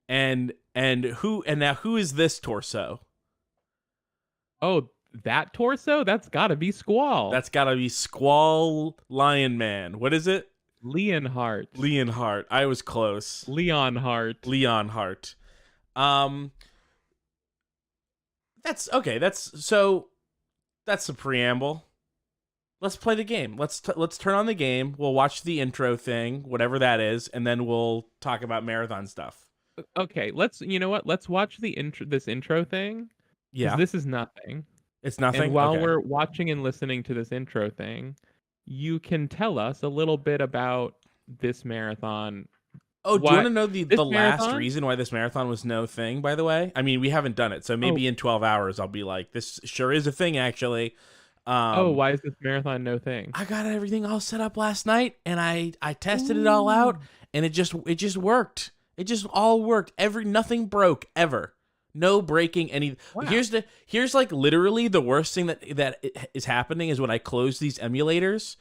And now who is this torso? Oh, that torso? That's gotta be Squall. That's gotta be Squall Lion Man. What is it? Leonhart. Leonhart. I was close. Leonhart. Leonhart. Um, that's okay. That's the preamble. Let's play the game. Let's turn on the game. We'll watch the intro thing, whatever that is, and then we'll talk about marathon stuff. Okay, you know what? Let's watch this intro thing, because Yeah, this is nothing. it's nothing. And while Okay. we're watching and listening to this intro thing, you can tell us a little bit about this marathon. Oh, do you want to know This the last marathon? reason why this marathon was no thing, by the way? I mean, we haven't done it, so maybe Oh, in 12 hours I'll be like, this sure is a thing, actually. why is this marathon no thing? I got everything all set up last night, and I tested it all out, and it just worked. It just all worked. Nothing broke ever. No breaking any. Wow. Here's like literally the worst thing that is happening is when I close these emulators,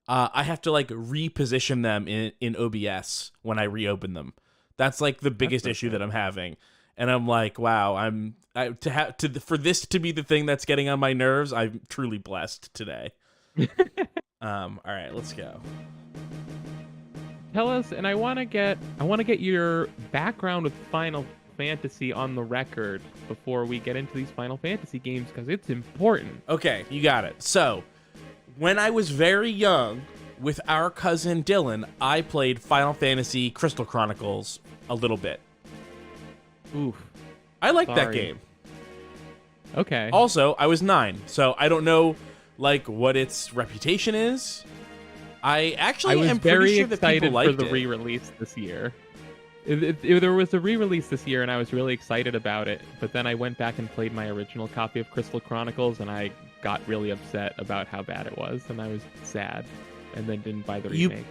I have to like reposition them in OBS when I reopen them. That's like the biggest issue that I'm having, and I'm like, wow, for this to be the thing that's getting on my nerves. I'm truly blessed today. All right, let's go. Tell us, and I want to get your background with Final Fantasy on the record before we get into these Final Fantasy games, because it's important. Okay, you got it. So, when I was very young, with our cousin Dylan, I played Final Fantasy Crystal Chronicles a little bit. Oof. I like that Sorry. game. Okay. Also, I was 9, so I don't know like what its reputation is. I actually am pretty sure that people liked for the re-release this year. There was a re-release this year, and I was really excited about it. But then I went back and played my original copy of Crystal Chronicles, and I got really upset about how bad it was, and I was sad, and then didn't buy the remake.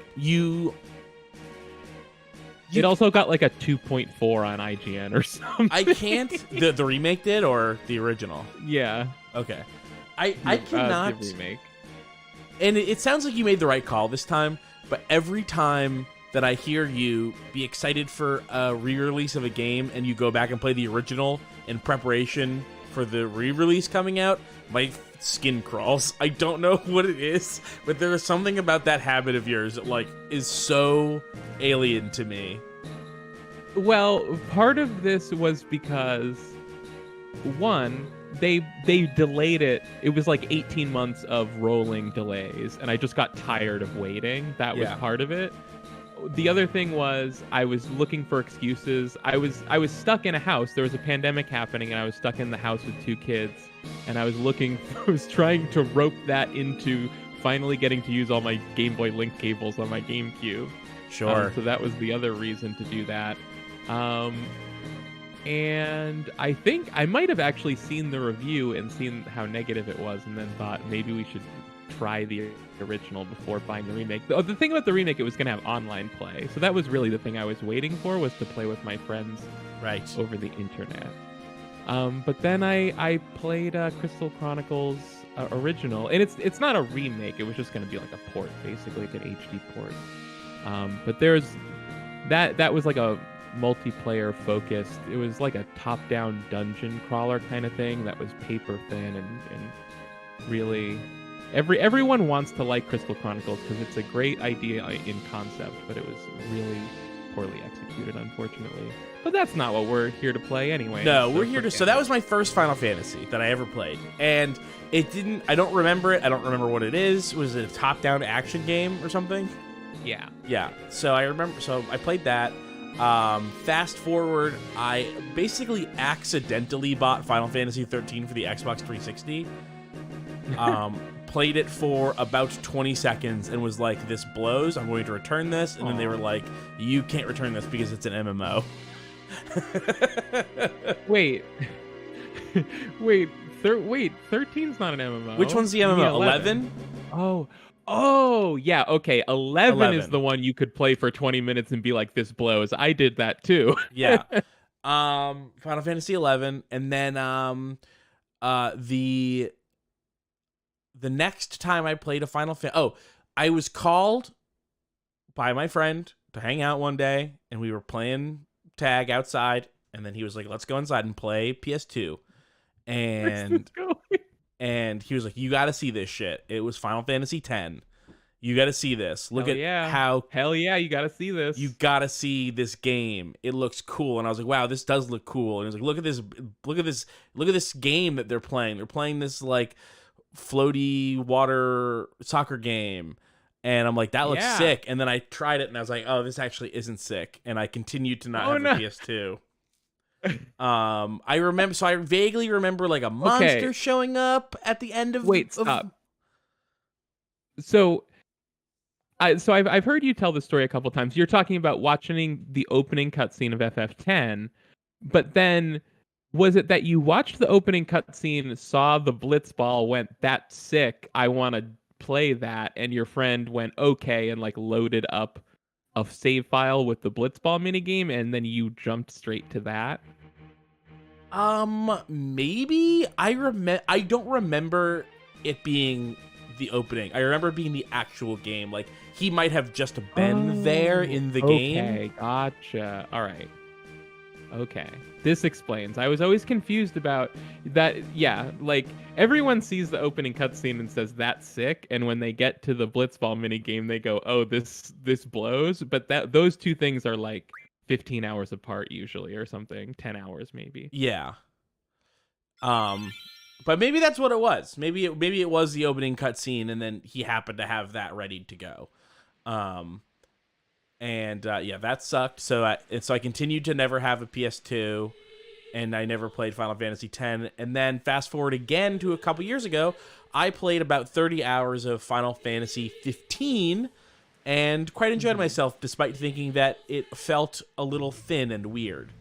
It also got like a 2.4 on IGN or something. I can't. The remake did, or the original? Yeah. Okay. I cannot. The remake. And it sounds like you made the right call this time, but every time that I hear you be excited for a re-release of a game and you go back and play the original in preparation for the re-release coming out, my skin crawls. I don't know what it is, but there is something about that habit of yours that like is so alien to me. Well, part of this was because, one, they delayed it. It was like 18 months of rolling delays, and I just got tired of waiting. That was part of it. The other thing was I was looking for excuses. I was stuck in a house. There was a pandemic happening, and I was stuck in the house with 2 kids, and I was trying to rope that into finally getting to use all my Game Boy Link cables on my GameCube. Sure. So that was the other reason to do that. And I think I might have actually seen the review and seen how negative it was, and then thought maybe we should try the original before buying the remake. The thing about the remake, it was going to have online play, so that was really the thing I was waiting for, was to play with my friends over the internet. But then I played Crystal Chronicles original, and it's not a remake. It was just going to be like a port, basically, like an HD port. But there's that was like a multiplayer focused. It was like a top-down dungeon crawler kind of thing that was paper thin and really everyone wants to like Crystal Chronicles because it's a great idea in concept, but it was really poorly executed, unfortunately. But that's not what we're here to play anyway. No, we're here to. So that was my first Final Fantasy that I ever played, and it didn't. I don't remember it. I don't remember what it is. Was it a top-down action game or something? Yeah. Yeah. So I remember. So I played that. Fast forward, I basically accidentally bought Final Fantasy 13 for the Xbox 360. Played it for about 20 seconds and was like, this blows, I'm going to return this. And then they were like, you can't return this because it's an MMO. Wait, 13's not an MMO. Which one's the MMO? 11? Oh, yeah, okay. 11 is the one you could play for 20 minutes and be like, this blows. I did that too. Yeah. Final Fantasy 11, and then the next time I played a Final Fantasy, I was called by my friend to hang out one day, and we were playing tag outside, and then he was like, "Let's go inside and play PS2." And he was like, "You got to see this shit. It was Final Fantasy X. You got to see this. Look Hell yeah, you got to see this. You got to see this game. It looks cool." And I was like, "Wow, this does look cool." And he was like, look at this game that they're playing. They're playing this like floaty water soccer game." And I'm like, "That looks sick." And then I tried it and I was like, "Oh, this actually isn't sick." And I continued to not have a PS2. I vaguely remember like a monster showing up at the end of stop. So I've heard you tell the story a couple times. You're talking about watching the opening cutscene of FF10, but then was it that you watched the opening cutscene, saw the Blitzball, went, "That's sick, I want to play that," and your friend went okay and like loaded up a save file with the Blitzball minigame, and then you jumped straight to that? Maybe I don't remember it being the opening. I remember it being the actual game. Like he might have just been there in the game. Okay, gotcha. All right. Okay. This explains. I was always confused about that. Yeah, like everyone sees the opening cutscene and says that's sick, and when they get to the Blitzball minigame, they go, "Oh, this blows." But those two things are like 15 hours apart usually, or something. 10 hours maybe. Yeah. But maybe that's what it was. Maybe it was the opening cutscene, and then he happened to have that ready to go. That sucked. So I continued to never have a PS2, and I never played Final Fantasy X. And then fast forward again to a couple years ago, I played about 30 hours of Final Fantasy 15, and quite enjoyed myself, despite thinking that it felt a little thin and weird.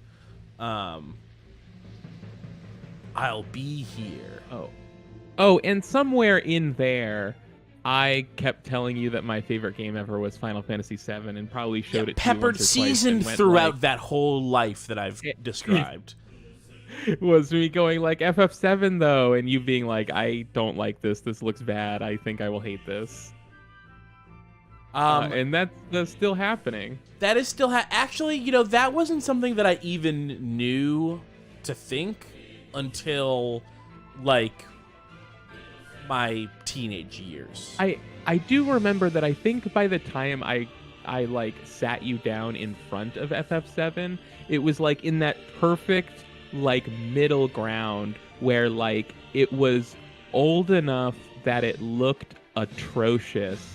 I'll be here. Oh, and somewhere in there, I kept telling you that my favorite game ever was Final Fantasy VII, and probably showed it to you peppered once or twice seasoned throughout that whole life that I've described. Was me going like FF7 though, and you being like, "I don't like this. This looks bad. I think I will hate this." And that's still happening. That is still actually, that wasn't something that I even knew to think until like my teenage years. I do remember that. I think by the time I like sat you down in front of FF7, it was like in that perfect like middle ground where like it was old enough that it looked atrocious,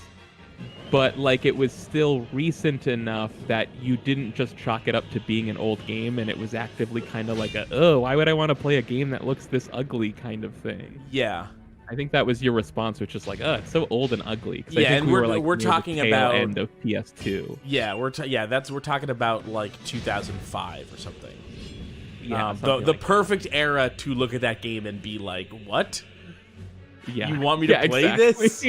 but like it was still recent enough that you didn't just chalk it up to being an old game, and it was actively kind of like why would I want to play a game that looks this ugly kind of thing. Yeah. I think that was your response, which is like, it's so old and ugly. Yeah, and we're talking about end of PS2. Yeah, we're talking about like 2005 or something. Yeah, the perfect era to look at that game and be like, what? Yeah, you want me to play this?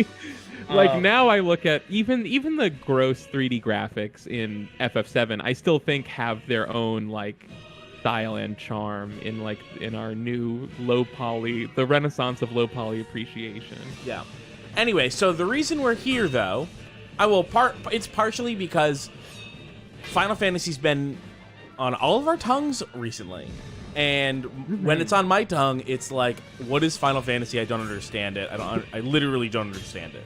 Like now I look at even the gross 3D graphics in FF7, I still think have their own like style and charm in our new low poly, the renaissance of low poly appreciation. Yeah. Anyway, so the reason we're here though, it's partially because Final Fantasy's been on all of our tongues recently. And when it's on my tongue, it's like, what is Final Fantasy? I don't understand it. I literally don't understand it.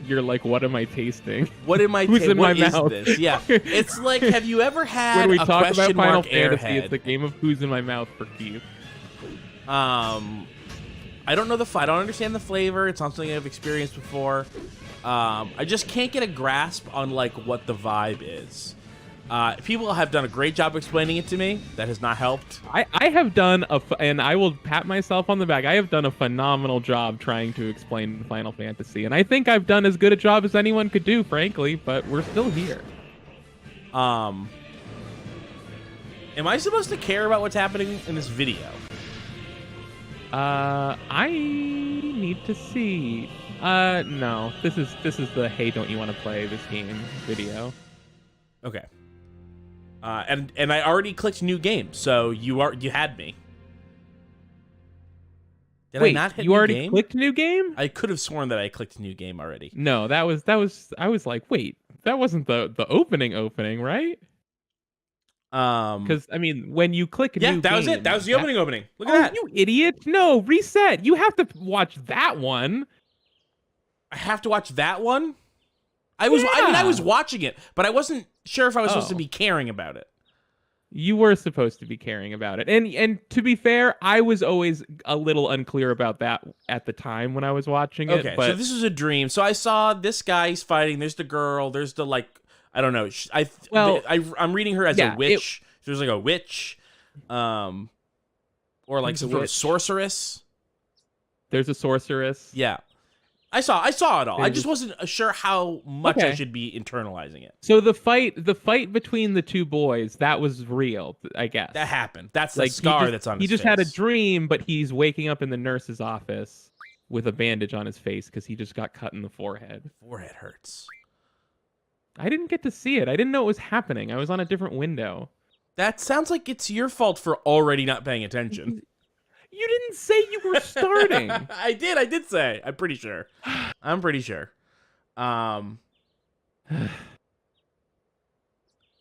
You're like, what am I tasting? What am I Who's in my mouth? This? Yeah. It's like, have you ever had when we a talk question about Final mark Fantasy, Airhead? it's the game of who's in my mouth for Keith. I don't know I don't understand the flavor. It's not something I've experienced before. I just can't get a grasp on like what the vibe is. People have done a great job explaining it to me. That has not helped. I have done and I will pat myself on the back. I have done a phenomenal job trying to explain Final Fantasy, and I think I've done as good a job as anyone could do, frankly. But we're still here. Am I supposed to care about what's happening in this video? I need to see. No. This is the hey, don't you want to play this game video? Okay. And I already clicked new game, so you had me. Did Wait, I not hit you new already game? clicked new game? I could have sworn that I clicked new game already. No, that was I was like, wait, that wasn't the opening, right? Because I mean, when you click Yeah, new that was game, it. That was the opening. Look at oh, that. you idiot! No, reset. You have to watch that one. I have to watch that one. I was Yeah. watching it, but I wasn't sure if I was supposed to Oh, be caring about it. you were supposed to be caring about it, and to be fair, I was always a little unclear about that at the time when I was watching it. Okay, so But this was a dream. So I saw this guy. He's fighting. There's the girl. There's the like. I don't know. well, I'm reading her as a yeah, witch. There's like a witch, or like There's a some sort of witch. sorceress. there's a sorceress. Yeah, I saw it all. I There's just wasn't sure how much I Okay. should be internalizing it. So the fight between the two boys, that was real, I guess. That happened. That's the Like scar that's on he his just face. had a dream, but he's waking up in the nurse's office with a bandage on his face because he just got cut in the forehead. Forehead hurts. I didn't get to see it. I didn't know it was happening. I was on a different window. That sounds like it's your fault for already not paying attention. You didn't say you were starting. I did say. I'm pretty sure.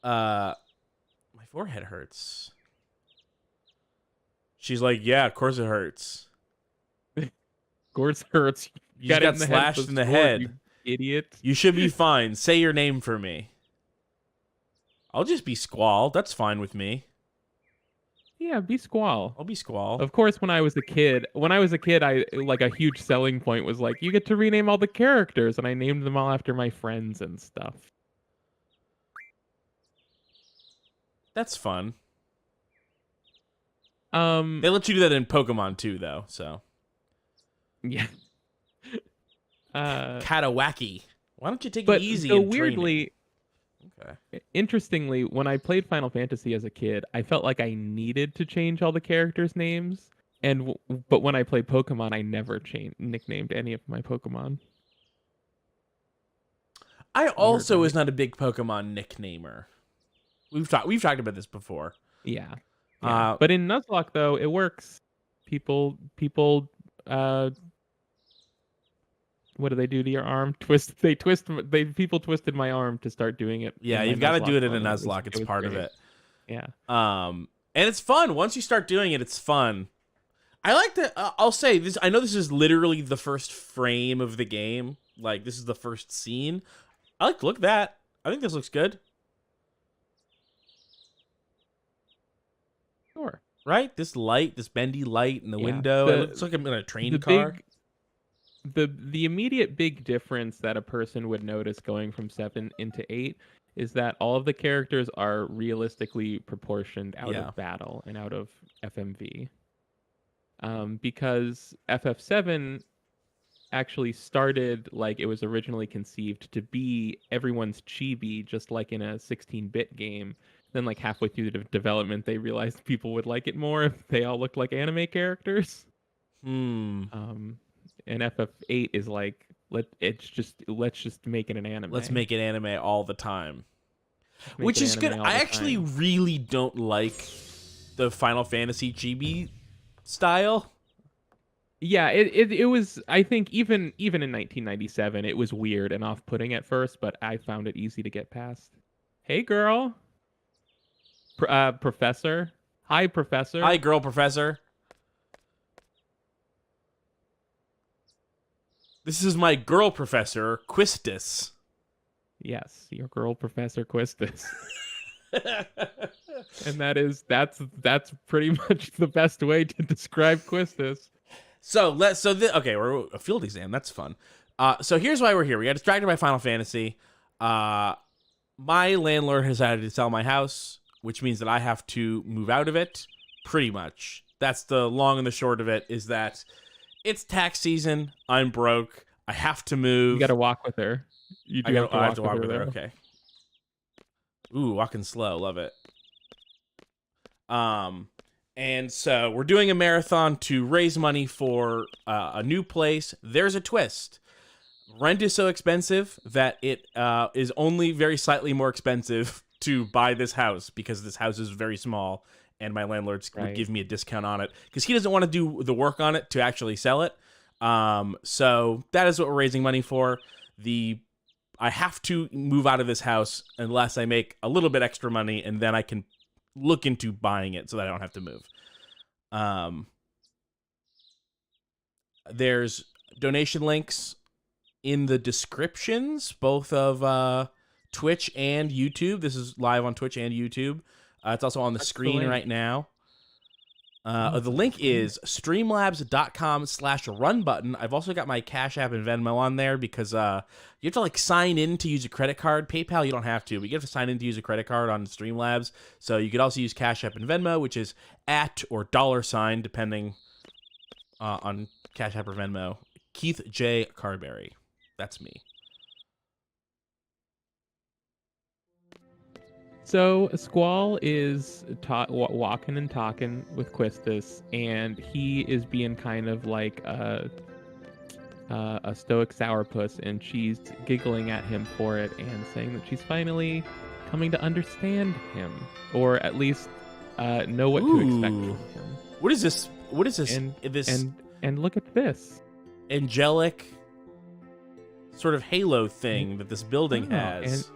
My forehead hurts. She's like, yeah, of course it hurts. Gorse hurts. You just it got in the slashed with in the sword, head. You idiot. You should be fine. Say your name for me. I'll just be Squall. That's fine with me. Yeah, be Squall. I'll be Squall. Of course, when I was a kid, I like a huge selling point was like you get to rename all the characters, and I named them all after my friends and stuff. That's fun. Um, They let you do that in Pokemon too, though. So yeah. Katawaki. Why don't you take But it easy? so in weirdly, training? Okay. interestingly, when I played Final Fantasy as a kid, I felt like I needed to change all the characters' names. But when I played Pokemon, I never nicknamed any of my Pokemon. I also right? was not a big Pokemon nicknamer. We've talked about this before. Yeah. But in Nuzlocke though, it works. People what do they do to your arm? People twisted my arm to start doing it. Yeah, in you've my got to do it in Nuzlocke a mode. Nuzlocke. It's was part of great. it. Yeah. And it's fun. Once you start doing it, it's fun. I like to. I'll say this. I know this is literally the first frame of the game. Like this is the first scene. I like to look at that. I think this looks good. Sure. Right? This light, this bendy light in the Yeah. window. It looks like I'm in a train The car. the immediate big difference that a person would notice going from 7 into 8 is that all of the characters are realistically proportioned out Yeah. of battle and out of FMV. Because FF7 actually started like it was originally conceived to be everyone's chibi, just like in a 16-bit game. Then, like halfway through the development, they realized people would like it more if they all looked like anime characters. And FF8 is like let's just make it an anime. Let's make it anime all the time. Make Which it is good. anime all I the actually time. really don't like the Final Fantasy chibi style. Yeah, it was. I think even in 1997, it was weird and off-putting at first, but I found it easy to get past. Hey, girl. Professor. Hi, Professor. Hi, girl professor. This is my girl professor, Quistis. Yes, your girl, Professor Quistis. And that's pretty much the best way to describe Quistis. Okay, we're a field exam. That's fun. So here's why we're here. We got distracted by Final Fantasy. My landlord has decided to sell my house, which means that I have to move out of it. Pretty much. That's the long and the short of it. Is that it's tax season. I'm broke. I have to move. You got to walk with her. I have to walk with her. Okay. Ooh, walking slow. Love it. And so we're doing a marathon to raise money for a new place. There's a twist. Rent is so expensive that it is only very slightly more expensive to buy this house because this house is very small, and my landlord would give me a discount on it because he doesn't want to do the work on it to actually sell it. So that is what we're raising money for. I have to move out of this house unless I make a little bit extra money, and then I can look into buying it so that I don't have to move. There's donation links in the descriptions, both of Twitch and YouTube. This is live on Twitch and YouTube. It's also on the screen right now. The link is streamlabs.com/runbutton. I've also got my Cash App and Venmo on there because you have to like sign in to use a credit card. PayPal, you don't have to, but you have to sign in to use a credit card on Streamlabs. So you could also use Cash App and Venmo, which is @ or $, depending on Cash App or Venmo. Keith J. Carberry. That's me. So Squall is walking and talking with Quistis, and he is being kind of like a stoic sourpuss, and she's giggling at him for it and saying that she's finally coming to understand him, or at least know what to expect from him. What is this? What is this? And look at this angelic sort of halo thing that this building has.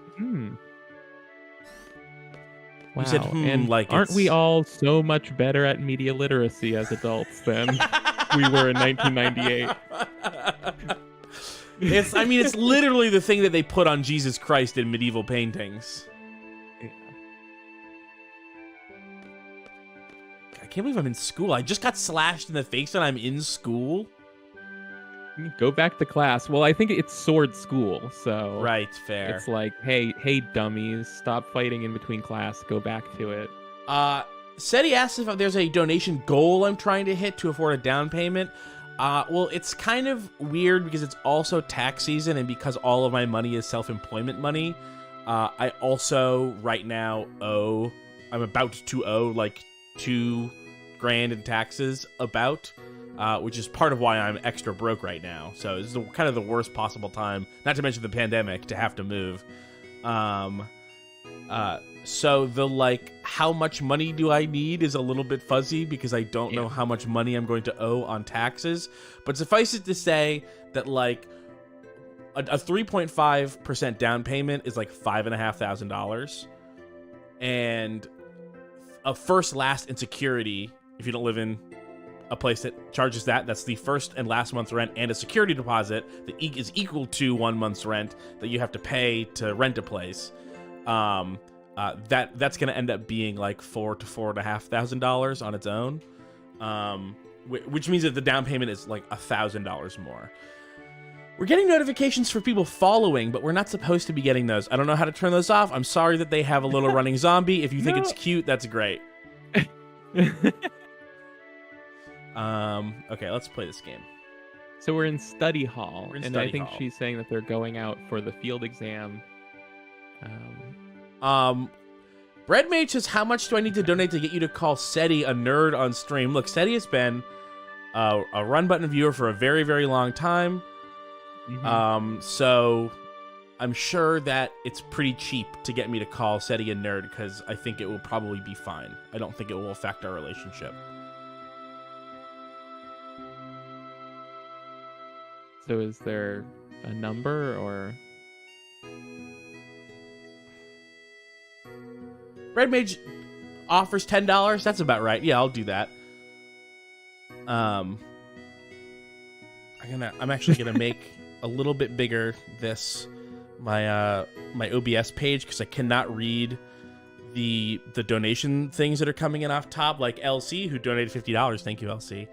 Wow. You said, and like aren't we all so much better at media literacy as adults than we were in 1998? It's literally the thing that they put on Jesus Christ in medieval paintings. Yeah. I can't believe I'm in school. I just got slashed in the face and I'm in school. Go back to class. Well, I think it's sword school, so right, fair. It's like, hey, dummies, stop fighting in between class. Go back to it. Seti asked if there's a donation goal I'm trying to hit to afford a down payment. Well, it's kind of weird because it's also tax season, and because all of my money is self-employment money, I also right now I'm about to owe like $2,000 in taxes which is part of why I'm extra broke right now. So this is kind of the worst possible time, not to mention the pandemic, to have to move. So the like, how much money do I need is a little bit fuzzy because I don't know how much money I'm going to owe on taxes. But suffice it to say that like a 3.5% down payment is like $5,500, and a first, last, and security if you don't live in a place that charges that's the first and last month's rent, and a security deposit that is equal to 1 month's rent that you have to pay to rent a place. That's going to end up being like $4,000 to $4,500 on its own, which means that the down payment is like $1,000 more. We're getting notifications for people following, but we're not supposed to be getting those. I don't know how to turn those off. I'm sorry that they have a little running zombie. If you think it's cute, that's great. Okay, let's play this game. So we're in study hall, I think she's saying that they're going out for the field exam. Bread Mage says, how much do I need to donate to get you to call Seti a nerd on stream? Look, Seti has been a Run Button viewer for a very, very long time. So I'm sure that it's pretty cheap to get me to call Seti a nerd, because I think it will probably be fine. I don't think it will affect our relationship. So is there a number, or? Red Mage offers $10. That's about right. Yeah, I'll do that. I'm actually gonna make a little bit bigger my OBS page, because I cannot read the donation things that are coming in off top, like LC, who donated $50. Thank you, LC.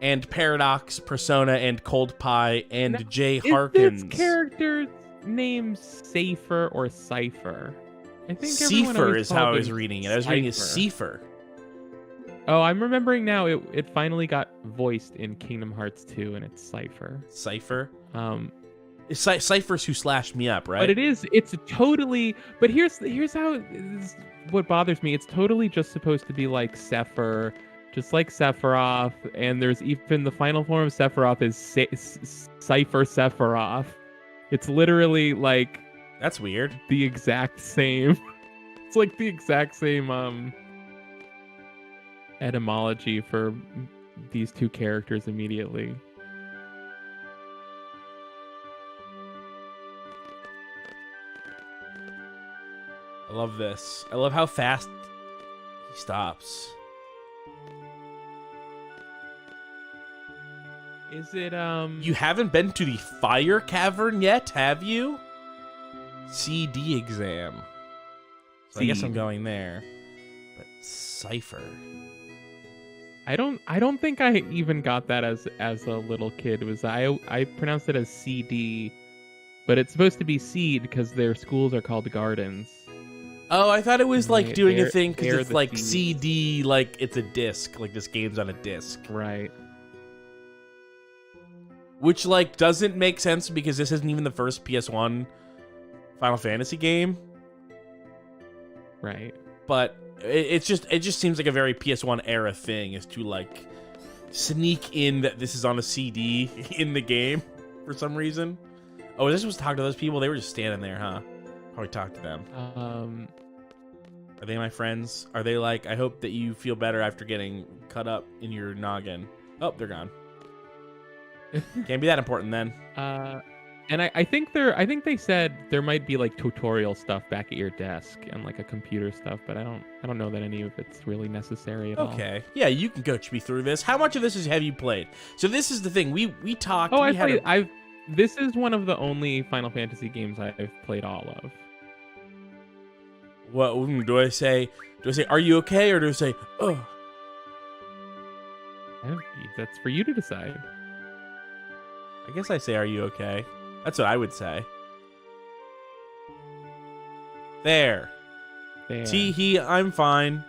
And Paradox, Persona, and Cold Pie, and Jay Harkins. Is this character's name Safer or Cypher? I think Cipher is how I was reading it. I was reading it as Cipher. Oh, I'm remembering now. It finally got voiced in Kingdom Hearts 2, and it's Cypher. Cypher? It's Cypher's who slashed me up, right? But it's totally... But here's how... what bothers me. It's totally just supposed to be like Sephiroth, just like Sephiroth, and there's even the final form of Sephiroth is Cypher Sephiroth. It's literally like... That's weird. The exact same... It's like the exact same etymology for these two characters immediately. I love this. I love how fast he stops. Is it You haven't been to the fire cavern yet, have you? CD exam. So I guess I'm going there. But Cypher. I don't think I even got that as a little kid. I pronounced it as CD, but it's supposed to be seed because their schools are called gardens. Oh, I thought it was like doing a thing because it's like seeds. CD, like it's a disc, like this game's on a disc. Right. Which like doesn't make sense because this isn't even the first PS1 Final Fantasy game. Right. But it just seems like a very PS1 era thing is to like sneak in that this is on a CD in the game for some reason. Oh, was I supposed to talk to those people? They were just standing there, huh? Probably talk to them. Are they my friends? Are they like, I hope that you feel better after getting cut up in your noggin? Oh, they're gone. Can't be that important then. And I think they said there might be like tutorial stuff back at your desk and like a computer stuff, but I don't know that any of it's really necessary at all. Okay. Yeah, you can coach me through this. How much of this have you played? So this is the thing. We talked. Oh, this is one of the only Final Fantasy games I've played all of. What do I say? Do I say, are you okay? Or do I say, oh? That's for you to decide. I guess I say, are you okay? That's what I would say. There. Tee-hee, I'm fine.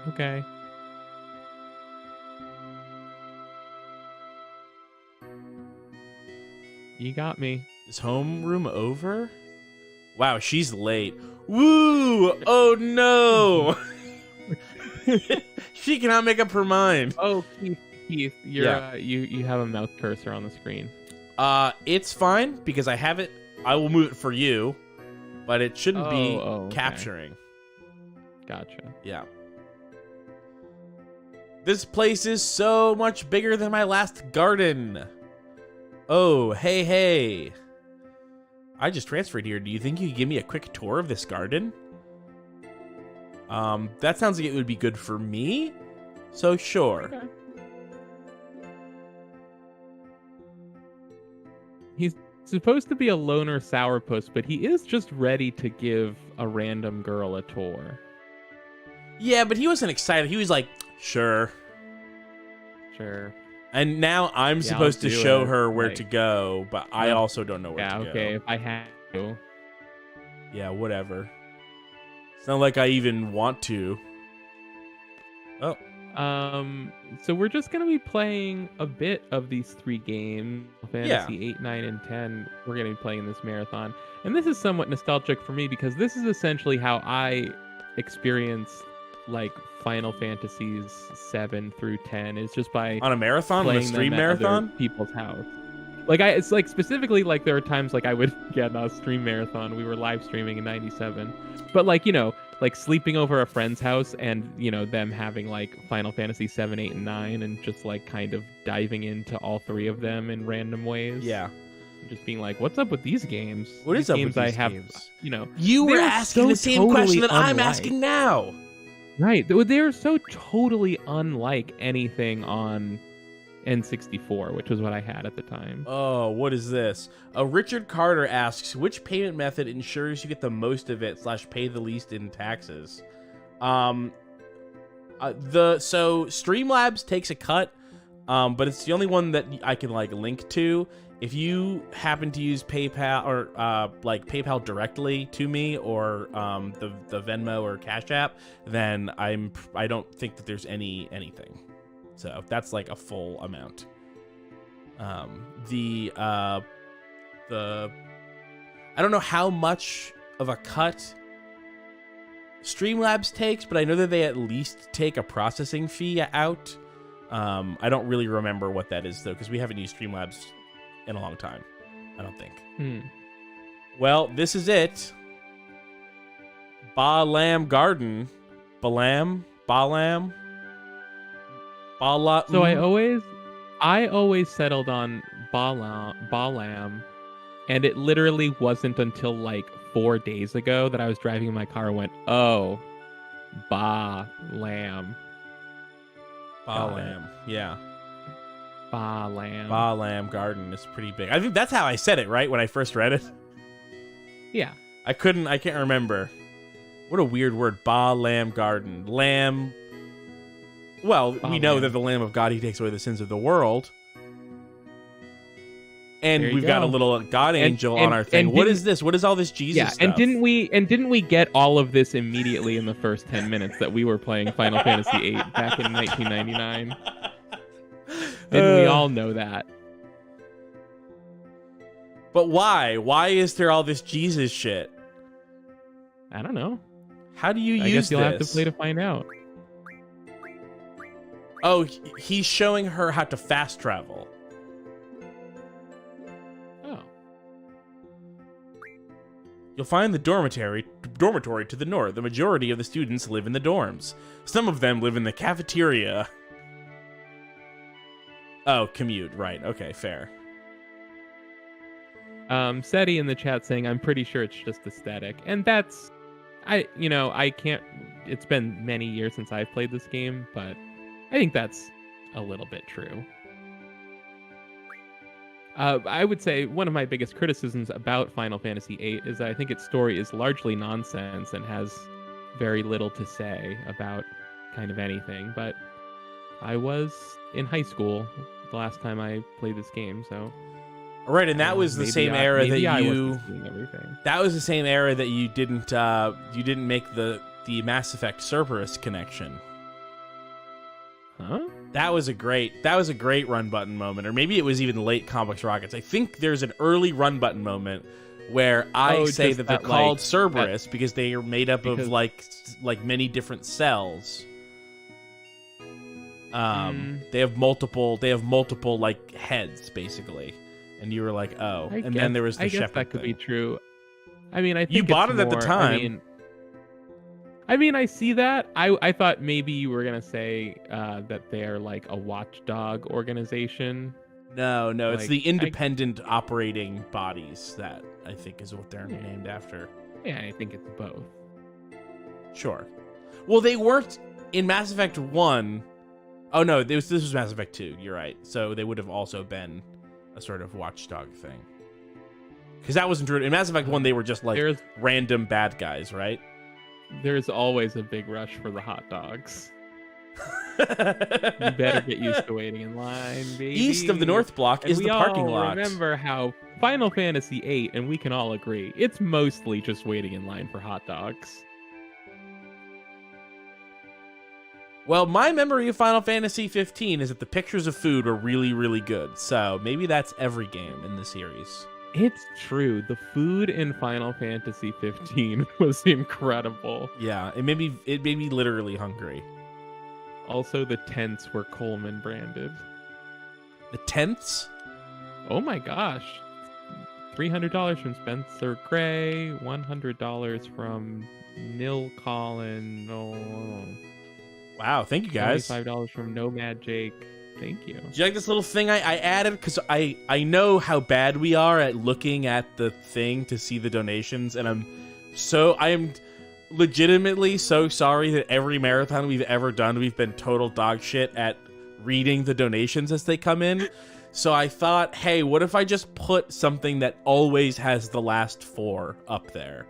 Okay. You got me. Is homeroom over? Wow, she's late. Woo! Oh no! She cannot make up her mind. Oh, Keith, you have a mouth cursor on the screen. It's fine because I have it. I will move it for you, but it shouldn't be okay. capturing. Gotcha. Yeah. This place is so much bigger than my last garden. Oh, hey. I just transferred here. Do you think you could give me a quick tour of this garden? That sounds like it would be good for me. So sure. Okay. He's supposed to be a loner sourpuss, but he is just ready to give a random girl a tour. Yeah, but he wasn't excited. He was like, sure. Sure. And now I'm supposed to show her where to go, but I also don't know where to go. Yeah, okay, if I had to. Yeah, whatever. It's not like I even want to. Oh. So we're just gonna be playing a bit of these three games, Fantasy 8, 9, and 10. We're gonna be playing this marathon. And this is somewhat nostalgic for me because this is essentially how I experienced like Final Fantasies 7 through 10 is just by on a marathon, on a stream marathon, people's house. Like it's like specifically like there are times like I would get a stream marathon. We were live streaming in '97, but like like sleeping over a friend's house and them having like Final Fantasy 7, 8, and 9 and just like kind of diving into all three of them in random ways. Yeah. Just being like, what's up with these games? What is up games with these I have? games? You were asking the same question that I'm asking now. Right. They're so totally unlike anything on N64, which was what I had at the time. Oh, what is this? Richard Carter asks, which payment method ensures you get the most of it / pay the least in taxes? So Streamlabs takes a cut, but it's the only one that I can like link to. If you happen to use PayPal or like PayPal directly to me or the Venmo or Cash App, then I don't think that there's anything. So that's like a full amount. The I don't know how much of a cut Streamlabs takes, but I know that they at least take a processing fee out. I don't really remember what that is though, because we haven't used Streamlabs in a long time. I don't think. Well, this is it. Balam Garden. Balam. So I always settled on Balam, and it literally wasn't until like 4 days ago that I was driving in my car and went, oh, Ba Lamb. Ba Lamb. Yeah. Ba Lamb. Ba Lamb Garden is pretty big. I think that's how I said it, right? When I first read it. Yeah. I can't remember. What a weird word. Ba Lamb Garden. Lamb. Well, we know that the Lamb of God, he takes away the sins of the world. And we've got a little God angel on our thing. What is this? What is all this Jesus stuff? And didn't we get all of this immediately in the first 10 minutes that we were playing Final Fantasy VIII back in 1999? Didn't we all know that? But why? Why is there all this Jesus shit? I don't know. How do you use this? I guess you'll have to play to find out. Oh, he's showing her how to fast travel. Oh. You'll find the dormitory to the north. The majority of the students live in the dorms. Some of them live in the cafeteria. Oh, commute. Right. Okay, fair. Seti in the chat saying, I'm pretty sure it's just aesthetic. And that's... I can't... It's been many years since I've played this game, but I think that's a little bit true. I would say one of my biggest criticisms about Final Fantasy VIII is that I think its story is largely nonsense and has very little to say about kind of anything. But I was in high school the last time I played this game, so... Right, and that was the same era that you... everything. That was the same era that you didn't make the Mass Effect Cerberus connection. Huh? That was a great run button moment, or maybe it was even late Complex Rockets. I think there's an early run button moment where I say that they're called Cerberus because they are made up of like many different cells. They have multiple like heads basically, and you were like, oh, then there was the shepherd. That could be true. I mean, I think you bought it at the time. I mean, I see that. I thought maybe you were gonna say that they're like a watchdog organization. No, it's the independent operating bodies that I think is what they're named after. Yeah, I think it's both. Sure. Well, they weren't in Mass Effect 1. Oh no, this was Mass Effect 2. You're right. So they would have also been a sort of watchdog thing. Because that wasn't true. In Mass Effect 1, they were just like random bad guys, right? There's always a big rush for the hot dogs. You better get used to waiting in line, baby. East of the North Block is the parking lot. Remember how Final Fantasy VIII, and we can all agree, it's mostly just waiting in line for hot dogs. Well, my memory of Final Fantasy 15 is that the pictures of food were really, really good. So maybe that's every game in the series. It's true. The food in Final Fantasy 15 was incredible. Yeah, it made me literally hungry. Also, the tents were Coleman branded. The tents? Oh my gosh. $300 from Spencer Gray, $100 from Nil Collin. Oh. Wow, thank you guys. $25 from Nomad Jake. Thank you. Do you like this little thing I added? Because I know how bad we are at looking at the thing to see the donations, and I am legitimately so sorry that every marathon we've ever done, we've been total dog shit at reading the donations as they come in. So I thought, hey, what if I just put something that always has the last 4 up there?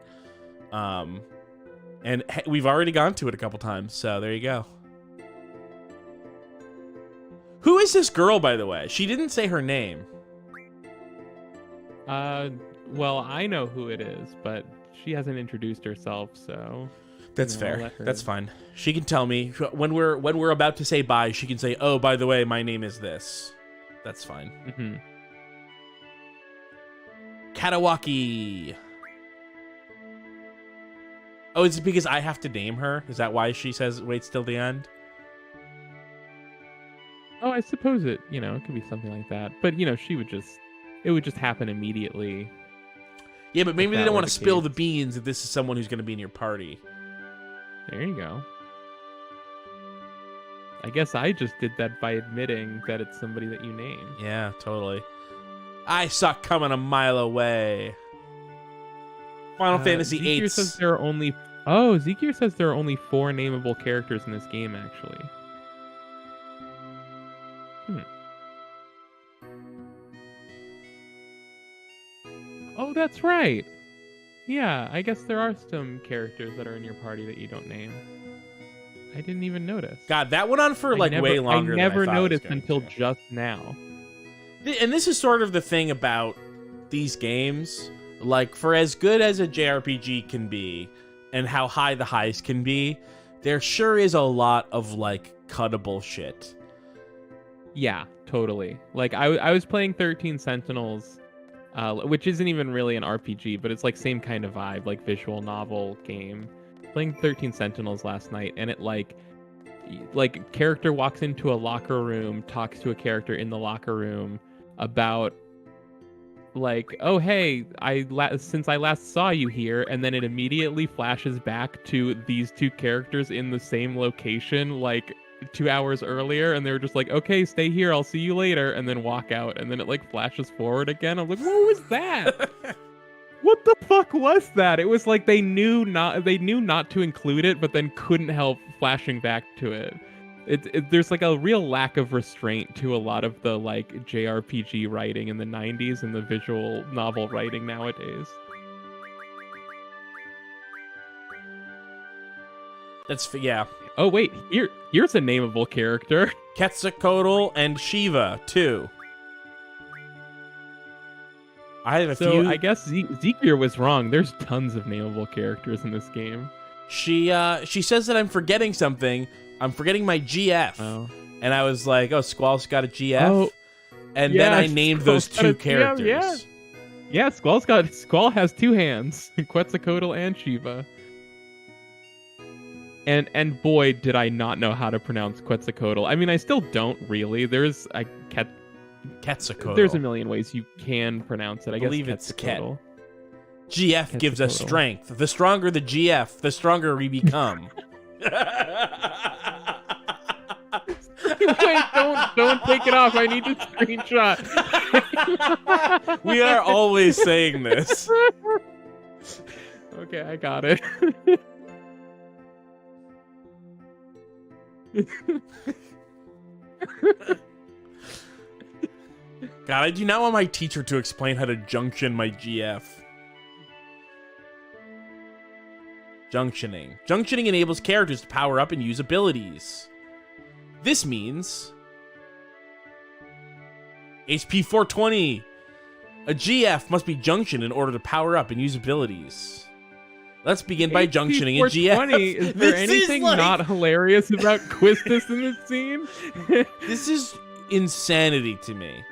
And we've already gone to it a couple times, so there you go. Who is this girl, by the way? She didn't say her name. Well, I know who it is, but she hasn't introduced herself, so... That's fair. That's fine. She can tell me. When we're about to say bye, she can say, oh, by the way, my name is this. That's fine. Mm-hmm. Katawaki. Oh, is it because I have to name her? Is that why she says waits till the end? Oh, I suppose it could be something like that. But, it would just happen immediately. Yeah, but maybe they don't want to spill the beans if this is someone who's going to be in your party. There you go. I guess I just did that by admitting that it's somebody that you name. Yeah, totally. I saw coming a mile away. Final Fantasy VIII. Zekier says there are only. Oh, Zekier says there are only 4 nameable characters in this game. Actually. Oh, that's right. Yeah, I guess there are some characters that are in your party that you don't name. I didn't even notice. God, that went on for way longer. I never than noticed it was until to. just now. And this is sort of the thing about these games. Like, for as good as a JRPG can be, and how high the highs can be, there sure is a lot of like cuttable shit. Yeah, totally. Like I was playing 13 Sentinels. Which isn't even really an RPG, but it's like same kind of vibe, like visual novel game. Playing 13 Sentinels last night, and it like character walks into a locker room, talks to a character in the locker room about like, oh hey, since I last saw you here, and then it immediately flashes back to these 2 characters in the same location, like 2 hours earlier, and they were just like, okay, stay here, I'll see you later, and then walk out, and then it like flashes forward again. I'm like, what was that? What the fuck was that? It was like they knew not to include it, but then couldn't help flashing back to it. There's like a real lack of restraint to a lot of the like JRPG writing in the 90s and the visual novel writing nowadays. Yeah. Oh wait, here's a nameable character. Quetzalcoatl and Shiva too. I have a few. So I guess Zekier was wrong. There's tons of nameable characters in this game. She says that I'm forgetting something. I'm forgetting my GF. Oh. And I was like, oh, Squall's got a GF. Oh, and then I named those 2 characters. Yeah, Squall has 2 hands. Quetzalcoatl and Shiva. And boy, did I not know how to pronounce Quetzalcoatl. I mean, I still don't really. There's Quetzalcoatl. There's a million ways you can pronounce it. I believe guess it's GF gives us strength. The stronger the GF, the stronger we become. Wait, don't take it off. I need to screenshot. We are always saying this. Okay, I got it. God, I do not want my teacher to explain how to junction my GF. Junctioning. Junctioning enables characters to power up and use abilities. This means HP 420. A GF must be junctioned in order to power up and use abilities. Let's begin by junctioning a GF. Is there anything not hilarious about Quistis in this scene? This is insanity to me.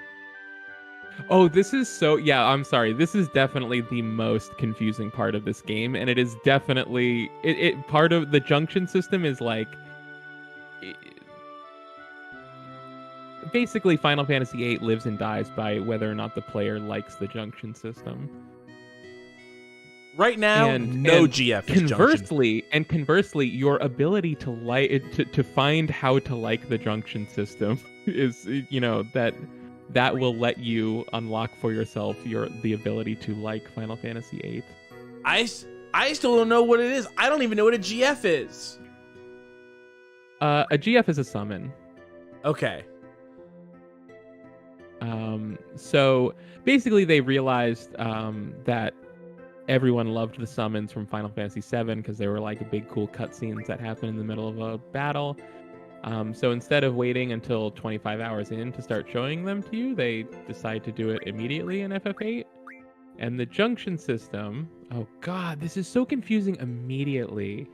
Oh, this is so... Yeah, I'm sorry. This is definitely the most confusing part of this game, and it is definitely... part of the junction system is like... Basically, Final Fantasy VIII lives and dies by whether or not the player likes the junction system. Right now, no GF is conversely, your ability to find how to like the junction system is, that will let you unlock for yourself the ability to like Final Fantasy VIII. I still don't know what it is. I don't even know what a GF is. A GF is a summon. Okay. So basically they realized that everyone loved the summons from Final Fantasy VII because they were like big cool cutscenes that happen in the middle of a battle. So instead of waiting until 25 hours in to start showing them to you, they decide to do it immediately in FF8. And the junction system... Oh god, this is so confusing immediately.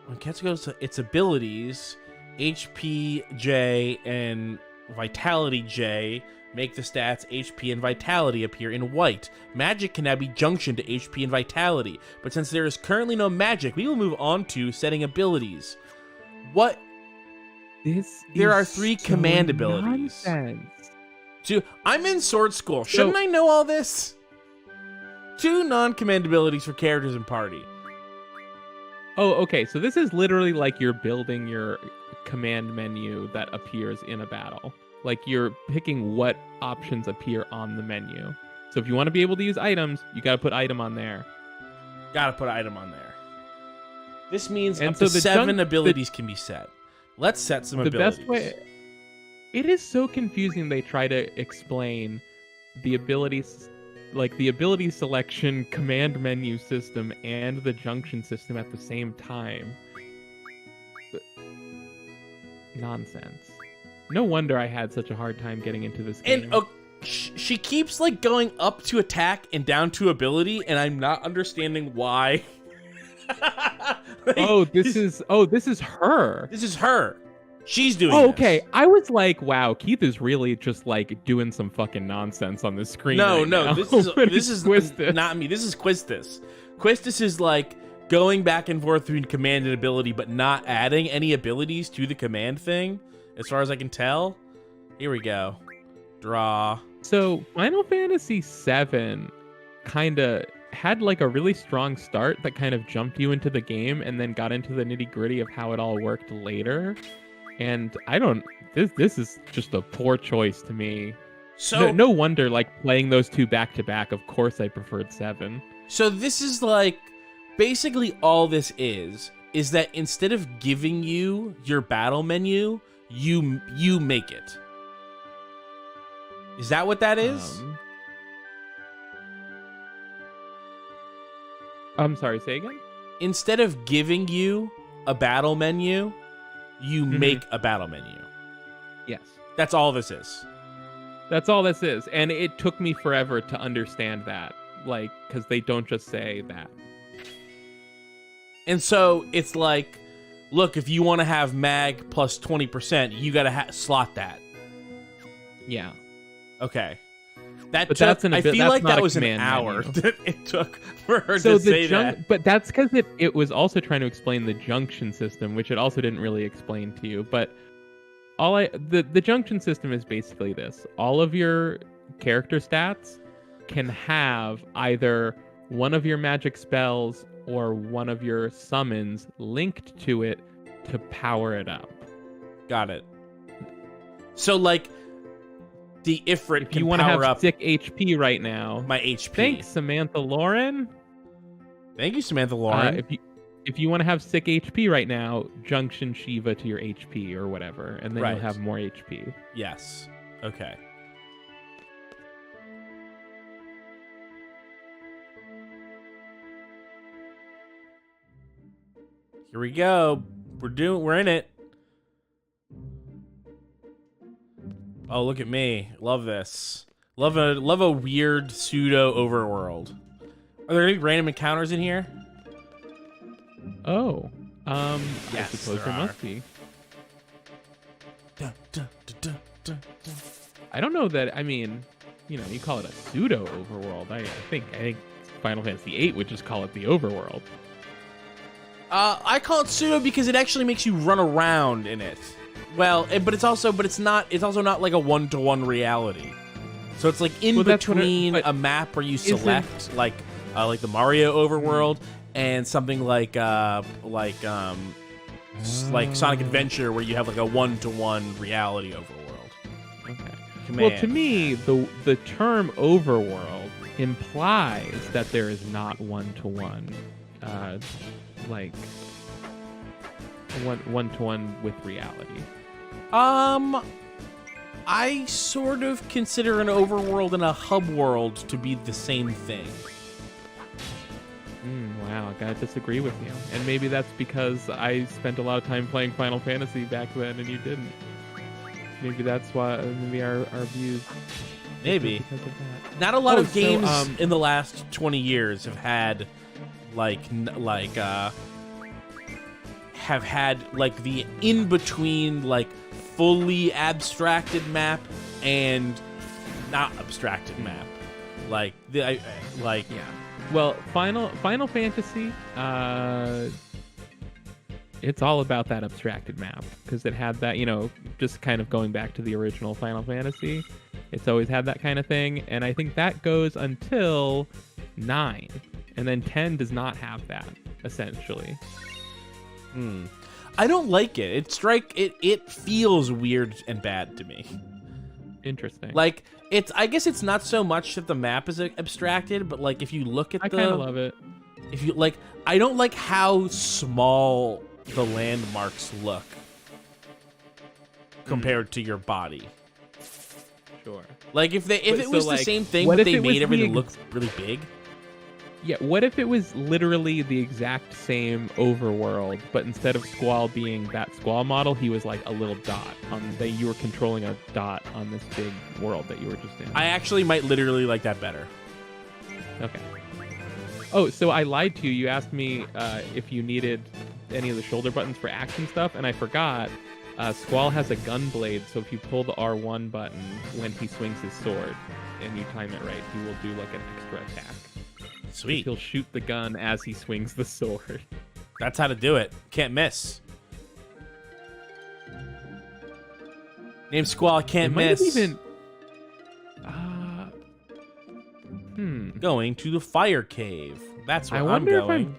When Ketsu goes to its abilities, HP J and Vitality J make the stats HP and Vitality appear in white. Magic can now be junctioned to HP and Vitality, but since there is currently no magic, we will move on to setting abilities. What? There are 3 command abilities. Nonsense. I'm in Sword School. Shouldn't I know all this? 2 non-command abilities for characters and party. Oh, okay. So this is literally like you're building your command menu that appears in a battle. Like you're picking what options appear on the menu. So if you want to be able to use items, you got to put item on there. Gotta put item on there. This means And up so to the 7 abilities can be set. Let's set some abilities. Best way. It is so confusing. They try to explain the abilities, like the ability selection command menu system and the junction system at the same time. Nonsense. No wonder I had such a hard time getting into this game. And she keeps like going up to attack and down to ability, and I'm not understanding why. Like, this is her. This is her. She's doing Oh, this. okay. I was like, wow, Keith is really just like doing some fucking nonsense on the screen. No, right no, now. this is Quistis. not me. This is Quistis. Quistis is like going back and forth between command and ability, but not adding any abilities to the command thing, as far as I can tell. Here we go. Draw. So Final Fantasy VII kind of had like a really strong start that kind of jumped you into the game and then got into the nitty gritty of how it all worked later. And this is just a poor choice to me. So no wonder, like, playing those two back to back, of course I preferred 7. So this is like, basically all this is that instead of giving you your battle menu, you make it. Is that what that is? I'm sorry, say again? Instead of giving you a battle menu, you make a battle menu. Yes. That's all this is. That's all this is. And it took me forever to understand that. Like, because they don't just say that. And so it's like, look, if you want to have mag plus 20%, you got to slot that. Yeah. Okay. I feel like that was an hour that it took for her to say that. But that's because it was also trying to explain the junction system, which it also didn't really explain to you. But the junction system is basically this. All of your character stats can have either one of your magic spells or one of your summons linked to it to power it up. Got it. So, like, the Ifrit if you can want to power have up sick HP right now. my HP. Thanks, Samantha Lauren. Thank you, Samantha Lauren. If you want to have sick HP right now, junction Shiva to your HP or whatever, and then Right. you'll have more HP. Yes. Okay. Here we go. We're in it. Oh, look at me. Love this. Love a weird pseudo overworld. Are there any random encounters in here? Oh. I Yes, suppose there there must be. Dun, dun, dun, dun, dun, dun. I don't know that, I mean, you know, you call it a pseudo overworld. I think Final Fantasy VIII would just call it the overworld. I call it pseudo because it actually makes you run around in it. Well, but it's also not like a one-to-one reality. So it's like in between a map where you select like the Mario overworld and something like Sonic Adventure where you have like a one-to-one reality overworld. Okay. Command. Well, to me, the term overworld implies that there is not one-to-one, like one-to-one with reality. I sort of consider an overworld and a hub world to be the same thing. Wow, I gotta disagree with you. And maybe that's because I spent a lot of time playing Final Fantasy back then and you didn't. Maybe that's why, maybe our views... Maybe. Because of that. Not a lot of games in the last 20 years have had have had like the in-between like fully abstracted map and not abstracted map. Like yeah. Well, Final Fantasy, it's all about that abstracted map because it had that, you know, just kind of going back to the original Final Fantasy. It's always had that kind of thing, and I think that goes until 9, and then 10 does not have that essentially. I don't like it. It feels weird and bad to me. Interesting. Like, I guess it's not so much that the map is abstracted, but like if you look at I kind of love it. if you like, I don't like how small the landmarks look compared to your body. Sure. Like if it was the same thing, what but if they it was made everything look really big. Yeah, what if it was literally the exact same overworld, but instead of Squall being that Squall model, he was like a little dot that you were controlling a dot on this big world that you were just in? I actually might literally like that better. Okay. Oh, so I lied to you. You asked me if you needed any of the shoulder buttons for action stuff, and I forgot. Squall has a gun blade, so if you pull the R1 button when he swings his sword, and you time it right, he will do like an extra attack. Sweet. He'll shoot the gun as he swings the sword. That's how to do it. Can't miss. Name Squall, can't miss. Even. Going to the fire cave. That's where I I'm wonder going.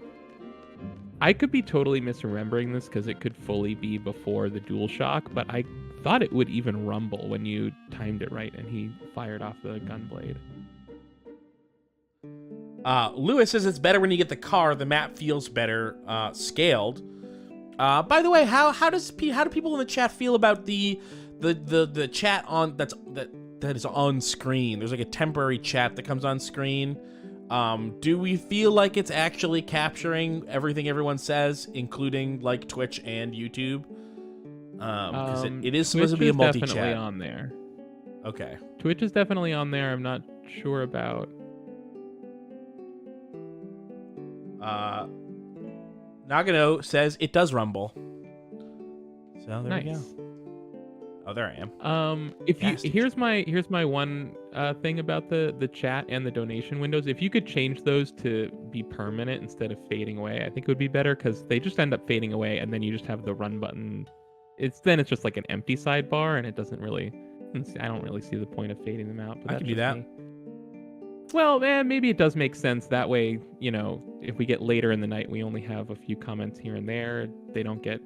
I could be totally misremembering this because it could fully be before the DualShock, but I thought it would even rumble when you timed it right and he fired off the gun blade. Lewis says it's better when you get the car. The map feels better scaled. By the way, how do people in the chat feel about the chat on that is on screen? There's like a temporary chat that comes on screen. Do we feel like it's actually capturing everything everyone says, including like Twitch and YouTube? Because it is supposed to be a multi-chat. Definitely on there. Okay. Twitch is definitely on there. I'm not sure about. Nagano says it does rumble. So there we Nice. go. Oh, there I am. Here's my one thing about the chat and the donation windows. If you could change those to be permanent instead of fading away, I think it would be better because they just end up fading away, and then you just have the run button. It's just like an empty sidebar, and it doesn't really. I don't really see the point of fading them out. But I can do that. Well, maybe it does make sense that way. If we get later in the night, we only have a few comments here and there. They don't get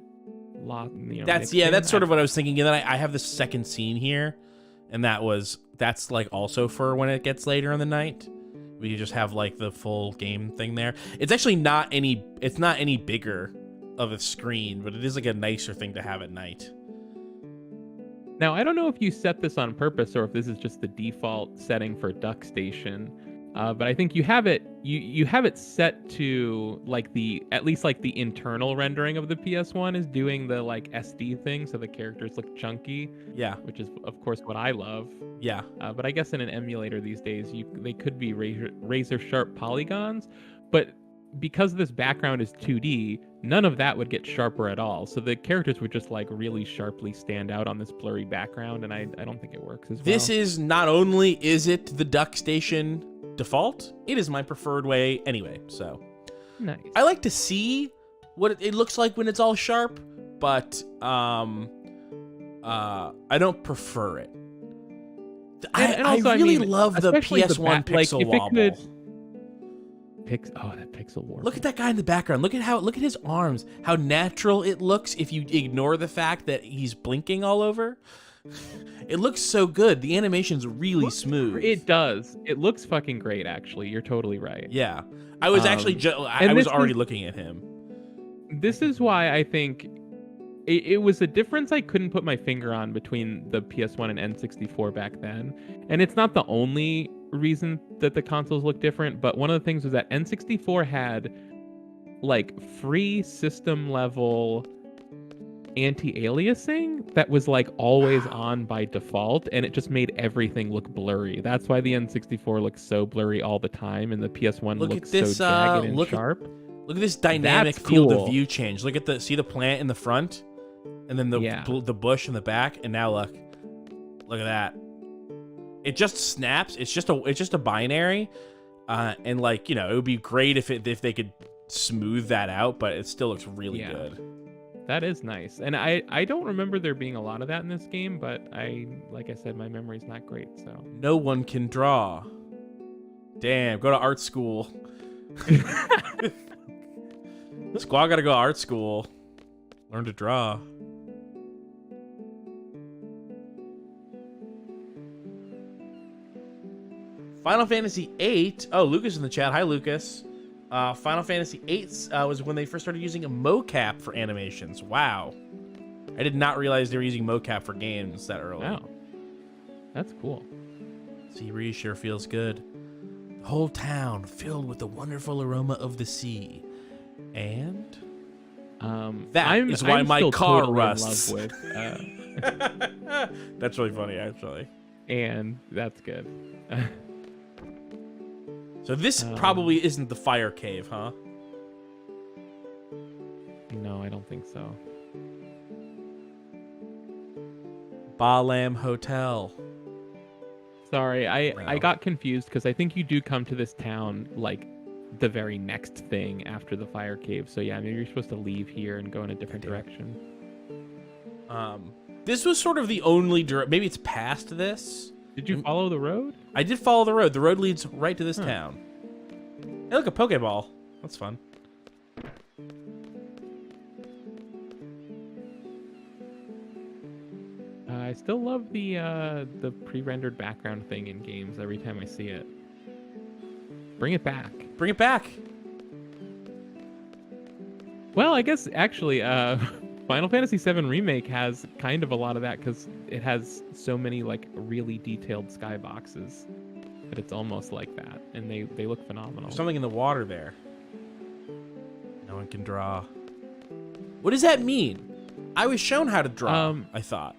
lost. That's sort of what I was thinking. And then I have the second scene here, and that's like also for when it gets later in the night. We just have like the full game thing there. It's actually not any bigger of a screen, but it is like a nicer thing to have at night. Now, I don't know if you set this on purpose or if this is just the default setting for Duck Station, but I think you have it set to like at least the internal rendering of the PS1 is doing the like SD thing, so the characters look chunky. Yeah, which is of course what I love. Yeah, but I guess in an emulator these days, they could be razor sharp polygons, but because this background is 2D, none of that would get sharper at all. So the characters would just like really sharply stand out on this blurry background, and I don't think it works as well. This is not only is it the Duck Station default, it is my preferred way anyway. So nice. I like to see what it looks like when it's all sharp, but I don't prefer it. I really love the PS1 pixel wobble. That pixel warp. Look at that guy in the background. Look at his arms. How natural it looks if you ignore the fact that he's blinking all over. It looks so good. The animation's really smooth. It does. It looks fucking great, actually. You're totally right. Yeah. I was actually I was already looking at him. This is why I think it was a difference I couldn't put my finger on between the PS1 and N64 back then. And it's not the only reason that the consoles look different, but one of the things was that N64 had like free system level anti-aliasing that was like always on by default, and it just made everything look blurry. That's why the N64 looks so blurry all the time, and the PS1 looks so jagged and sharp. Look at this dynamic field of view change. Look at see the plant in the front, and then the bush in the back, and now look at that. It just snaps. It's just a binary, and like it would be great if they could smooth that out, but it still looks really good. That is nice, and I don't remember there being a lot of that in this game, but like I said, my memory's not great. So no one can draw. Damn, go to art school. This squad gotta go to art school. Learn to draw. Final Fantasy VIII. Oh, Lucas in the chat. Hi, Lucas. Final Fantasy VIII was when they first started using a mocap for animations. Wow. I did not realize they were using mocap for games that early. Wow. That's cool. Sea breeze sure feels good. The whole town filled with the wonderful aroma of the sea. And that is why my still car totally rusts. in love with, That's really funny, actually. and that's good. So this probably isn't the fire cave, huh? No, I don't think so. Balam Hotel. Sorry, I No. got confused because I think you do come to this town like the very next thing after the fire cave. So yeah, maybe you're supposed to leave here and go in a different direction. This was sort of the only maybe it's past this. Did you follow the road? I did follow the road. The road leads right to this town. Hey, look, a Pokeball. That's fun. I still love the pre-rendered background thing in games every time I see it. Bring it back. Bring it back. Well, I guess actually, Final Fantasy VII Remake has kind of a lot of that because it has so many like really detailed skyboxes that it's almost like that, and they look phenomenal. There's something in the water there. No one can draw. What does that mean? I was shown how to draw. I thought.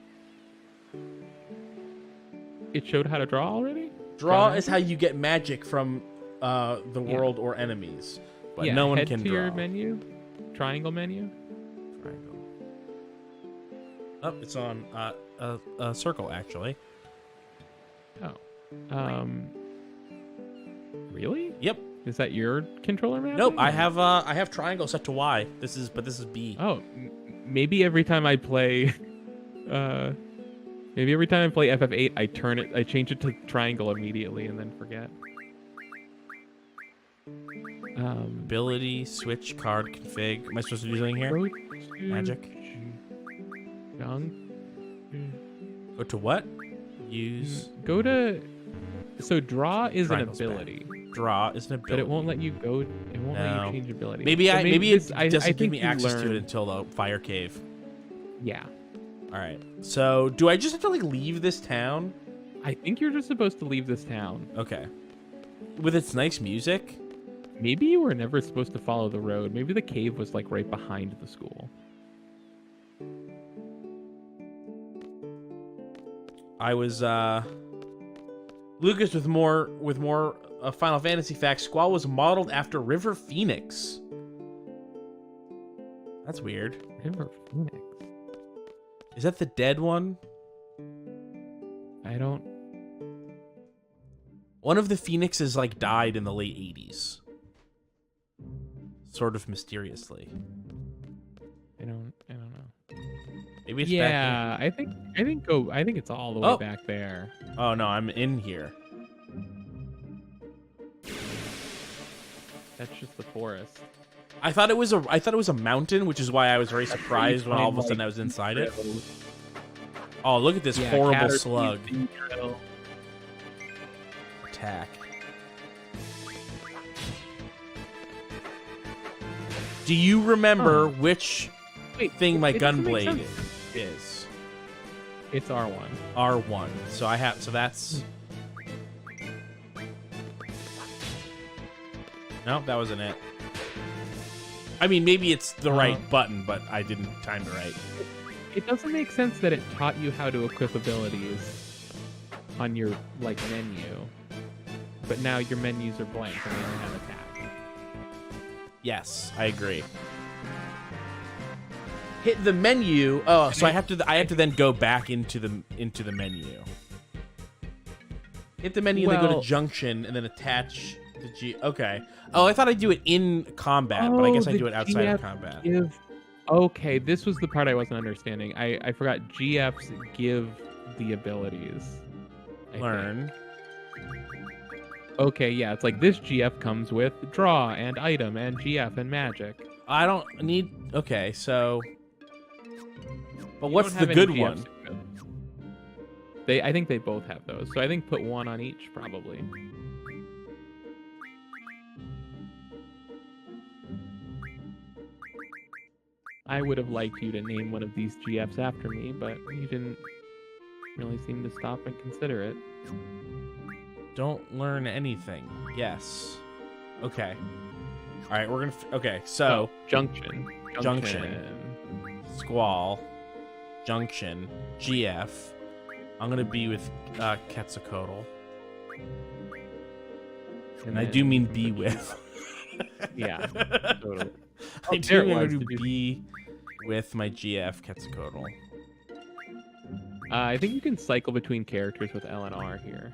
It showed how to draw already? Draw is how you get magic from the world or enemies, but yeah, no one head can to draw. your menu, triangle menu. Triangle. Oh, it's on a circle actually. Oh, really? Yep. Is that your controller map? Nope. I have triangle set to Y. This is B. Oh, maybe every time I play, maybe every time I play FF8, I change it to triangle immediately and then forget. Ability, switch, card, config. Am I supposed to do something here? Go to Magic. Junk. Go to what? Use. Go to. So draw is Triangle's an ability, Draw is an ability. but it won't let you go. It won't let No. you change ability. Maybe So maybe this- it I doesn't give think me you access to it learn- until the fire cave. Yeah, All right. So do I just have to like leave this town? I think you're just supposed to leave this town. Okay. With its nice music. Maybe you were never supposed to follow the road. Maybe the cave was like right behind the school. I was Lucas with more Final Fantasy facts. Squall was modeled after River Phoenix. That's weird. River Phoenix. Is that the dead one? I don't. One of the phoenixes like died in the late 80s. Sort of mysteriously. I don't know. Maybe it's Yeah, I think it's all the way Oh. back there. back. Oh no, I'm in here. That's just the forest. I thought it was a mountain, which is why I was very surprised when all of a sudden I was inside it. Oh, look at this horrible Caterpie, slug. Beedrill. Attack. Do you remember which Wait, thing my it gun doesn't make blade sense. is? It's R1. R1. So that's. No, that wasn't it. I mean, maybe it's the right button, but I didn't time it right. It doesn't make sense that it taught you how to equip abilities on your like menu, but now your menus are blank and they only have attack. Yes, I agree. Hit the menu. Oh, so I have to then go back into the menu. Hit the menu and then go Well- to junction and then attach the G. Okay. Oh, I thought I'd do it in combat, but I guess I do it outside of combat. Okay, this was the part I wasn't understanding. I forgot GFs give the abilities. I think. Learn. Okay, yeah, it's like this GF comes with draw and item and GF and magic. I don't need. Okay, so. But You what's don't the have good any one? GFs equipped. I think they both have those. So I think put one on each probably. I would have liked you to name one of these GFs after me, but you didn't really seem to stop and consider it. Don't learn anything. Yes. Okay. All right, we're gonna. Okay, so Oh, Junction. Squall, Junction, GF. I'm gonna be with Quetzalcoatl, and I do mean be with. Yeah, totally. I do mean to be with my GF Quetzalcoatl. I think you can cycle between characters with L and R here.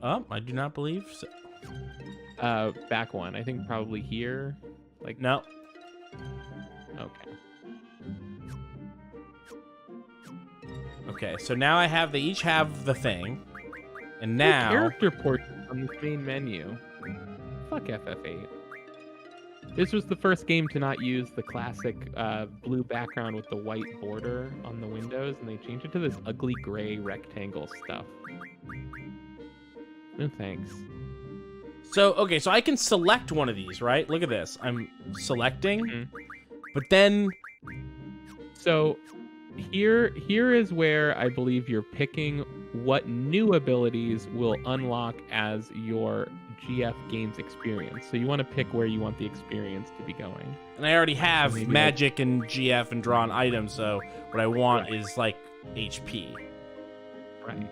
I do not believe so. Back one. I think probably here. Like No. Okay. Okay, so now I have. They each have the thing, and now Character portrait on this main menu. Fuck FF8. This was the first game to not use the classic blue background with the white border on the windows, and they changed it to this ugly gray rectangle stuff. No thanks. So, okay, so I can select one of these, right? Look at this. I'm selecting, Mm-hmm. but then... So here is where I believe you're picking what new abilities will unlock as your GF gains experience. So you want to pick where you want the experience to be going. And I already have Maybe magic and GF and drawn items, so what I want is, like, HP. Right.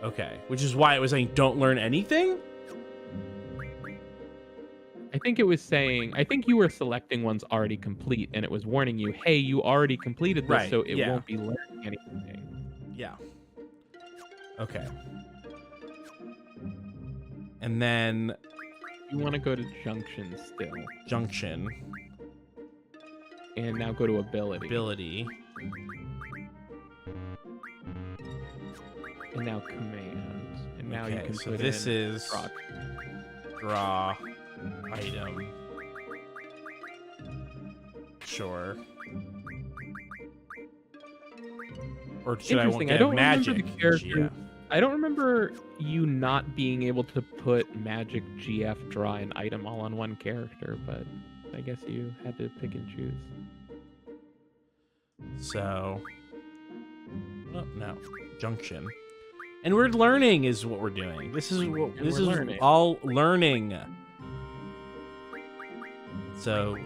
Okay, which is why it was saying don't learn anything? I think it was saying, I think you were selecting ones already complete, and it was warning you, hey, you already completed this, Right, so it yeah. won't be learning anything. Yeah. Okay. And then You want to go to Junction still, Junction, and now go to Ability. ability, And now Command. And now you Okay, can so put this in is- draw, item. Sure. Or should I want Interesting. to I get don't magic? remember the character. GF? I don't remember you not being able to put magic, GF, draw, and item all on one character, but I guess you had to pick and choose. So, oh, no, Junction. And we're learning is what we're doing. This is what And this we're is learning. all learning. So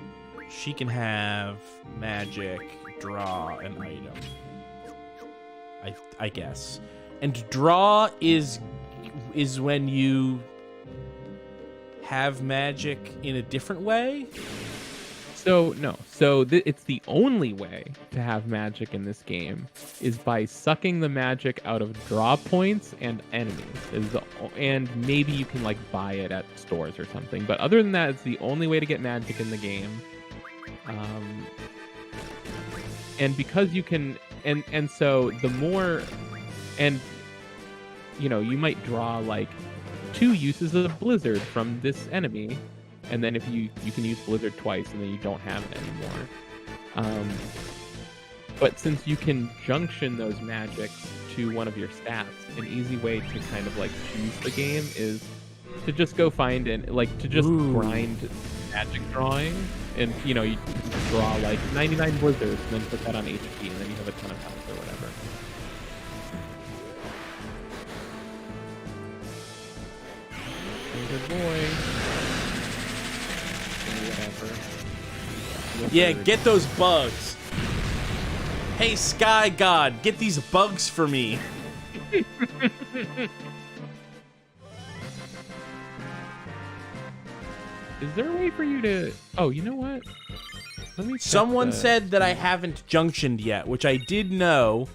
she can have magic, draw an item. I guess. And draw is when you have magic in a different way. So no, so it's the only way to have magic in this game is by sucking the magic out of draw points and enemies. And maybe you can like buy it at stores or something. But other than that, it's the only way to get magic in the game. And because you can, and so the more, and you know, you might draw like 2 uses of Blizzard from this enemy. And then if you can use Blizzard twice, and then you don't have it anymore. But since you can junction those magics to one of your stats, an easy way to kind of like choose the game is to just go find and like to just grind magic drawing, and you know you draw like 99 Blizzards, and then put that on HP, and then you have a ton of health or whatever. Good boy. Whatever. Yeah, get those bugs. Hey, Sky God, get these bugs for me. Is there a way for you to... Oh, you know what? Let me check Someone the- said that I haven't junctioned yet, which I did know.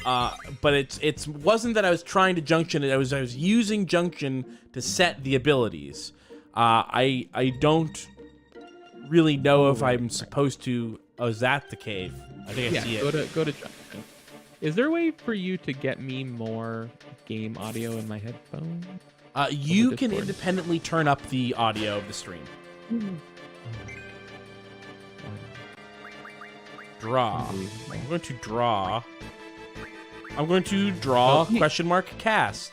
But it wasn't that I was trying to junction it. I was using junction to set the abilities. I don't really know if I'm supposed to. Oh, is that the cave? I think I see it. Go to junction. Is there a way for you to get me more game audio in my headphones? You can Discord. independently turn up the audio of the stream. Draw. I'm going to draw. I'm going to draw question mark cast.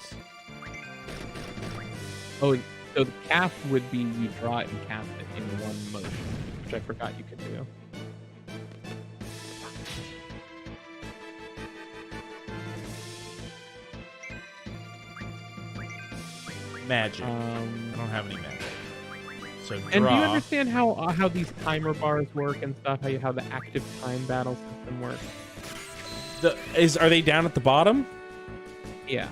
Oh, so the cast would be you draw it and cast it in one motion. which I forgot you could do. Magic. I don't have any magic. So draw. And do you understand how these timer bars work and stuff? How the active time battle system works? Are they down at the bottom? Yeah.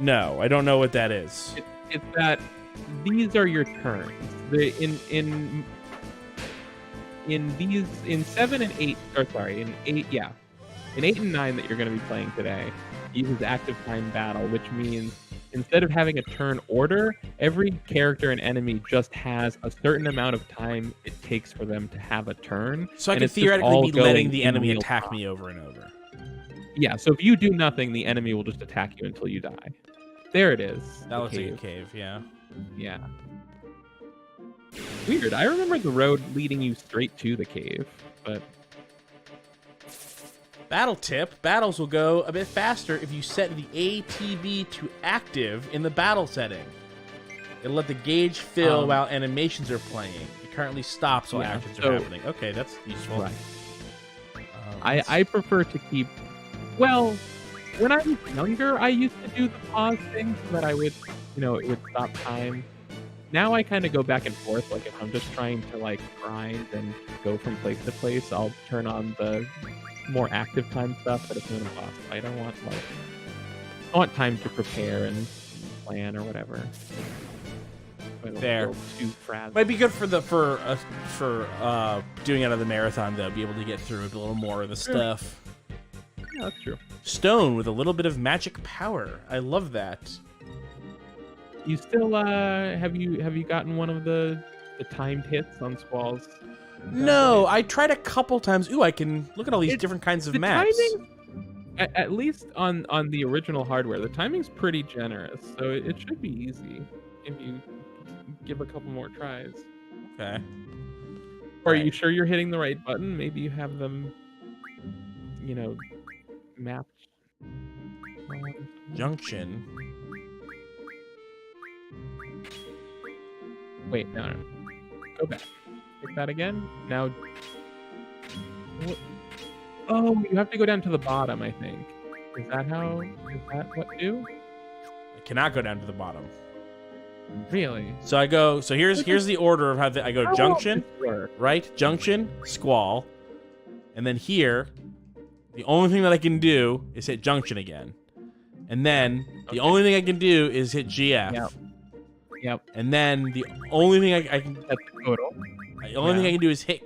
No, I don't know what that is. It's that these are your turns. In 7 and 8, or sorry, in 8, yeah, in 8 and 9 that you're going to be playing today, uses active time battle, which means instead of having a turn order, every character and enemy just has a certain amount of time it takes for them to have a turn. So I could theoretically be letting the enemy attack me over and over. Yeah, so if you do nothing, the enemy will just attack you until you die. There it is. That looks like a cave, yeah. Yeah. Weird. I remember the road leading you straight to the cave, but... Battle tip. Battles will go a bit faster if you set the ATB to active in the battle setting. It'll let the gauge fill while animations are playing. It currently stops while actions are happening. Okay, that's useful. Right. I prefer to keep... Well, when I was younger, I used to do the pause thing so that I would, it would stop time. Now I kind of go back and forth. Like if I'm just trying to like grind and go from place to place, I'll turn on the more active time stuff. But if I'm in a boss fight, I want time to prepare and plan or whatever. Fair. Might be good for doing it on the marathon though. Be able to get through a little more of the stuff. Yeah, that's true. Stone with a little bit of magic power. I love that. You still have you gotten one of the timed hits on Squall's? No, I tried a couple times. Ooh, I can look at all these different kinds of maps. Timing, at least on the original hardware, the timing's pretty generous, so it should be easy if you give a couple more tries. Okay. Are you sure you're hitting the right button? Maybe you have them, mapped. Junction. Wait, no. Go back. Pick that again. Now. Oh, you have to go down to the bottom, I think. Is that what do? I cannot go down to the bottom. Really? So I go. So here's the order of how I go. Junction, right? Junction, Squall, and then here, the only thing that I can do is hit Junction again, and then the only thing I can do is hit GF. Yep. And then the only thing I can. That's the total. The only thing I can do is hit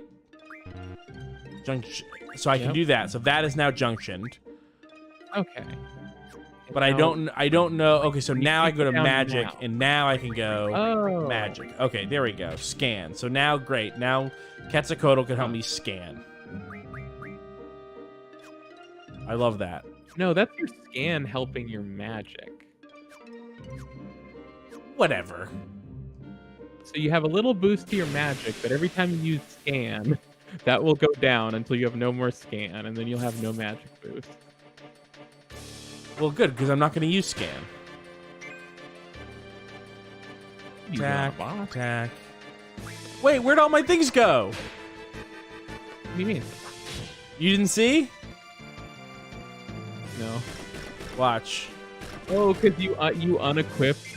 Junction. So I can do that. So that is now junctioned. Okay. But I don't know. Okay, so now I go to magic, and now I can go magic. Okay, there we go. Scan. So now, great. Now Quetzalcoatl can help me scan. I love that. No, that's your scan helping your magic. Whatever. So you have a little boost to your magic, but every time you use scan, that will go down until you have no more scan, and then you'll have no magic boost. Well, good, because I'm not going to use scan. Attack. Wait, where'd all my things go? What do you mean? You didn't see? No. Watch. Oh, because you unequipped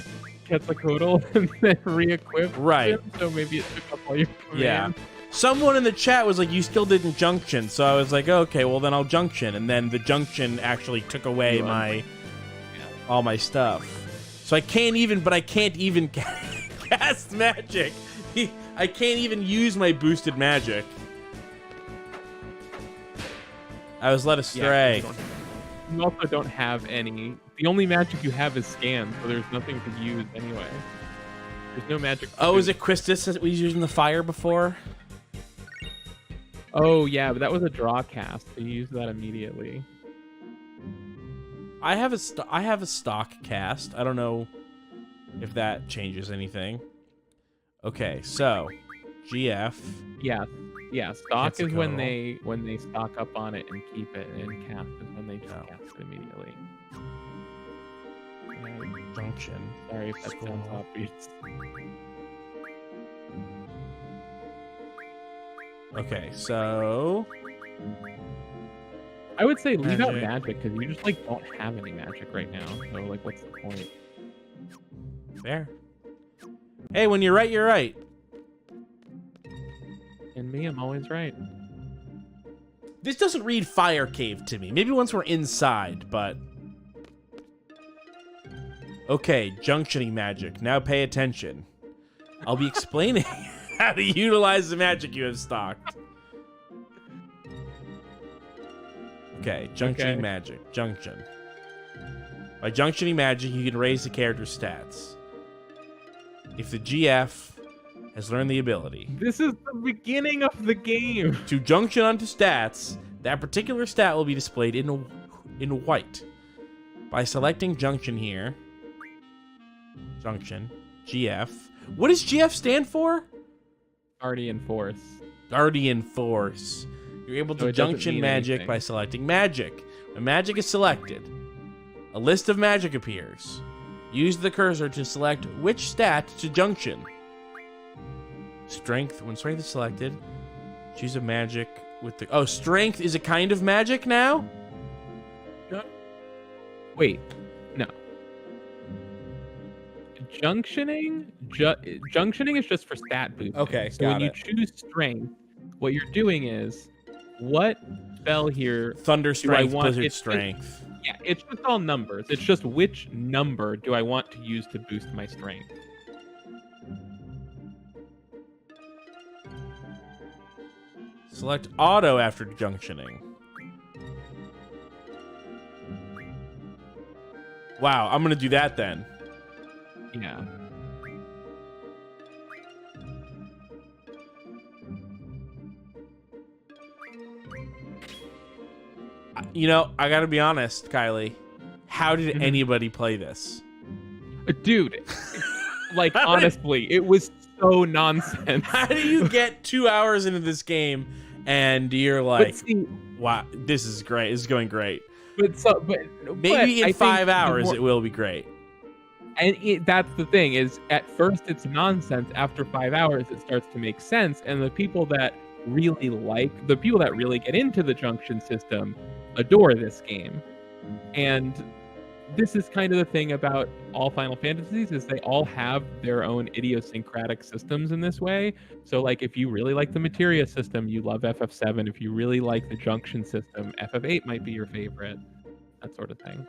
Quetzalcoatl and then re-equipped him, so maybe it took up all your commands. Yeah. Someone in the chat was like, you still didn't junction. So I was like, okay, well then I'll junction. And then the junction actually took away all my stuff. So I can't even cast magic. I can't even use my boosted magic. I was led astray. Yeah, you also don't have any. The only magic you have is scan, so there's nothing to use anyway. There's no magic. Oh, is it Christus that we used in the fire before? Oh, yeah, but that was a draw cast, so you use that immediately. I have a stock cast. I don't know if that changes anything. Okay, so GF. Yeah. Stock is when they stock up on it and keep it, and cast is when they just cast it immediately. Junction. Sorry if that sounds obvious. Okay, so I would say leave out Magic. magic because you just like don't have any magic right now. So like, what's the point? fair. Hey, when you're right, you're right. And me, I'm always right. This doesn't read fire cave to me. Maybe once we're inside, but okay, junctioning magic. Now pay attention. I'll be explaining how to utilize the magic you have stocked. Okay, junctioning magic. Junction. By junctioning magic, you can raise the character's stats. If the GF has learned the ability This is the beginning of the game. to junction onto stats, that particular stat will be displayed in white. By selecting junction here, junction, GF. What does GF stand for? Guardian Force. Guardian Force. You're able So to it doesn't junction mean magic anything. by selecting magic. When magic is selected, a list of magic appears. Use the cursor to select which stat to junction. Strength. When strength is selected, choose a magic with the... Oh, strength is a kind of magic now? Wait, no. Junctioning is just for stat boosting. Okay, so when got you it. choose strength, what you're doing is, what spell here? Thunder strength, want- blizzard it's just- strength. Yeah, it's just all numbers. It's just which number do I want to use to boost my strength? Select auto after junctioning. Wow, I'm gonna do that then. Yeah. You know, I gotta be honest, Kylie. How did Mhm. anybody play this? Dude, like honestly, it was so nonsense. How do you get 2 hours into this game and you're But like, see, wow, this is great. This is going great. I Maybe in think 5 the hours more- it will be great. And that's the thing is, at first it's nonsense. After 5 hours, it starts to make sense. And the people that really get into the junction system adore this game. And this is kind of the thing about all Final Fantasies is they all have their own idiosyncratic systems in this way. So like if you really like the materia system, you love FF7. If you really like the junction system, FF8 might be your favorite. That sort of thing.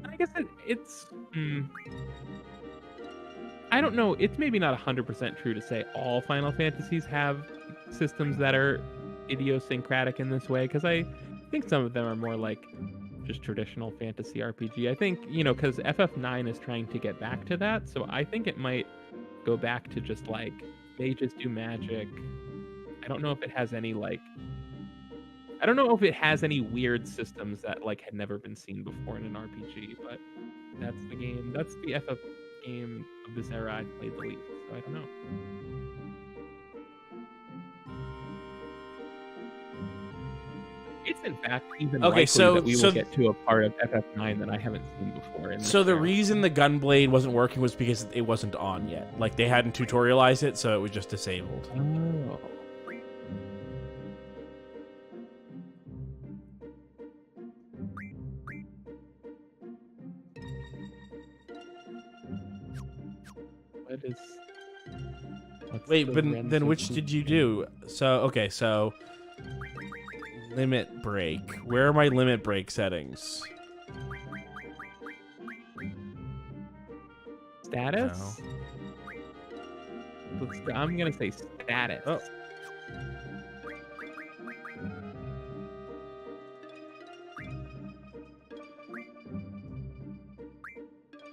I guess it's I don't know. It's maybe not 100% true to say all Final Fantasies have systems that are idiosyncratic in this way, because I think some of them are more like just traditional fantasy RPG. I think, because FF9 is trying to get back to that, so I think it might go back to just like, they just do magic. I don't know if it has any weird systems that like had never been seen before in an RPG, but that's the game. That's the FF game of this era I've played the least, so I don't know. It's in fact even Okay, likely so- that we so- will get to a part of FF9 that I haven't seen before. In So this the era. reason the Gunblade wasn't working was because it wasn't on yet. Like they hadn't tutorialized it, so it was just disabled. Oh. What is... what's Wait, the but Ren's then which of- did you do? So limit break. Where are my limit break settings? Status? I'm gonna say status. Oh.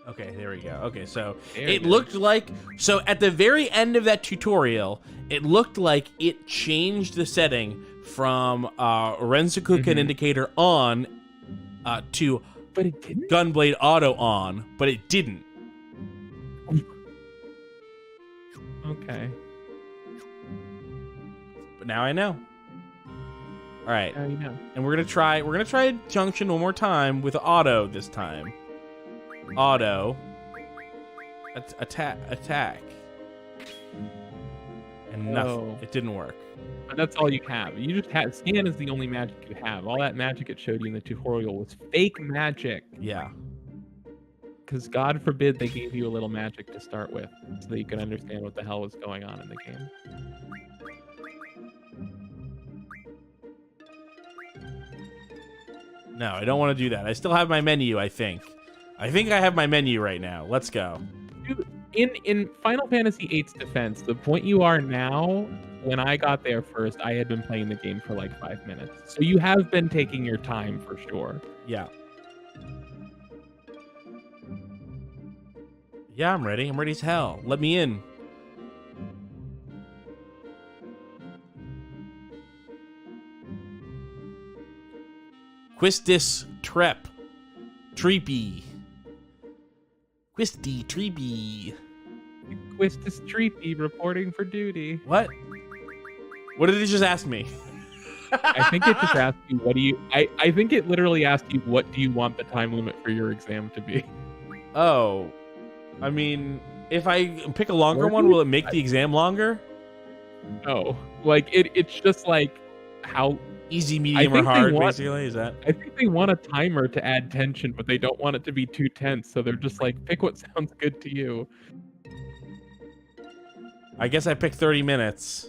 Okay, there we go. Okay, so There it it is. looked like, so at the very end of that tutorial, it looked like it changed the setting from Rensukuken Mhm. indicator on to But it didn't? Gunblade auto on, but it didn't. Okay. But now I know. All right. Now you know. And we're gonna try junction one more time with auto this time. Auto. Attack. And nothing. Oh. It didn't work. But that's all you have. You just have scan is the only magic you have. All that magic it showed you in the tutorial was fake magic. Yeah. Because God forbid they gave you a little magic to start with, so that you could understand what the hell was going on in the game. No, I don't want to do that. I still have my menu, I think. I think I have my menu right now. Let's go. Dude, in Final Fantasy VIII's defense, the point you are now, when I got there first, I had been playing the game for like 5 minutes. So you have been taking your time for sure. Yeah. Yeah, I'm ready. I'm ready as hell. Let me in. Quistis Trep. Treepy. Quisty Treepy. Quistis Treepy reporting for duty. What? What did it just ask me? I think it just asked you, what do you... I think it literally asked you, what do you want the time limit for your exam to be? Oh. I mean, if I pick a longer one, will it make the exam longer? No. Like, it's just like how... Easy, medium, or hard, basically? Is that? I think they want a timer to add tension, but they don't want it to be too tense, so they're just like, pick what sounds good to you. I guess I picked 30 minutes.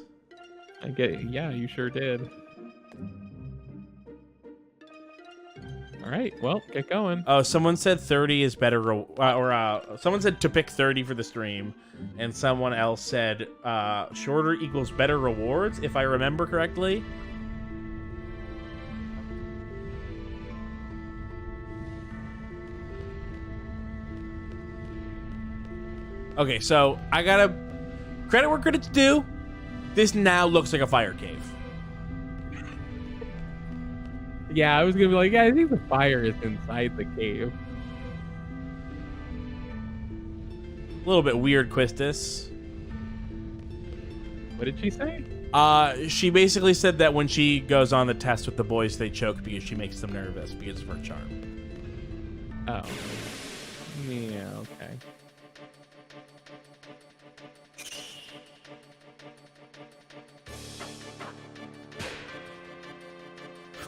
Yeah, you sure did. All right, well, get going. Oh, someone said 30 is better, someone said to pick 30 for the stream, and someone else said shorter equals better rewards, if I remember correctly. Okay, so I gotta credit where credit's due. This now looks like a fire cave. Yeah, I was gonna be like, yeah, I think the fire is inside the cave. A little bit weird, Quistis. What did she say? She basically said that when she goes on the test with the boys, they choke because she makes them nervous because of her charm. Oh. Yeah, okay.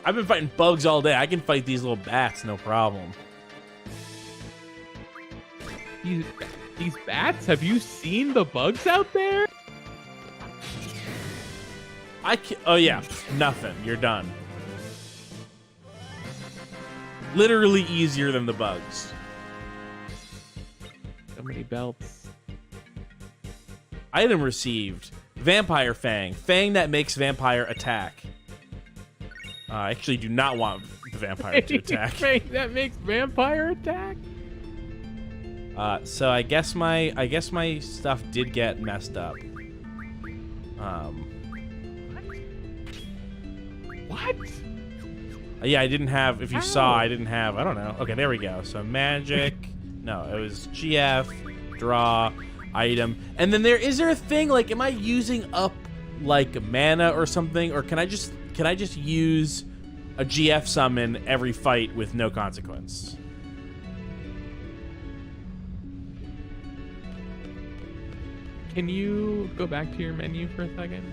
I've been fighting bugs all day. I can fight these little bats, no problem. These bats? Have you seen the bugs out there? Oh yeah, nothing. You're done. Literally easier than the bugs. So many belts. Item received. Vampire Fang. Fang that makes vampire attack. I actually do not want the vampire to attack. That makes vampire attack? So I guess my stuff did get messed up. What? Yeah, I didn't have, if you saw, I didn't have, I don't know. Okay, there we go. So magic. No, it was GF, draw, item. And then is there a thing, like, am I using up, like, mana or something? Or can I just use a GF summon every fight with no consequence? Can you go back to your menu for a second?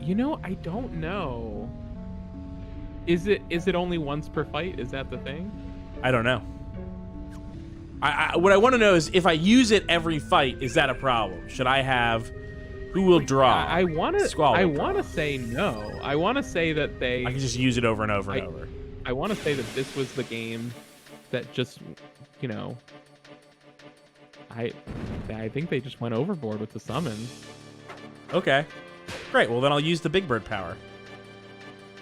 You know, I don't know. Is it only once per fight? Is that the thing? I don't know. What I want to know is if I use it every fight, is that a problem? Should I have who will draw? I want to say no. I want to say that I can just use it over and over and over. I want to say that this was the game that just, you know, I think they just went overboard with the summons. Okay. Great. Well, then I'll use the Big Bird power.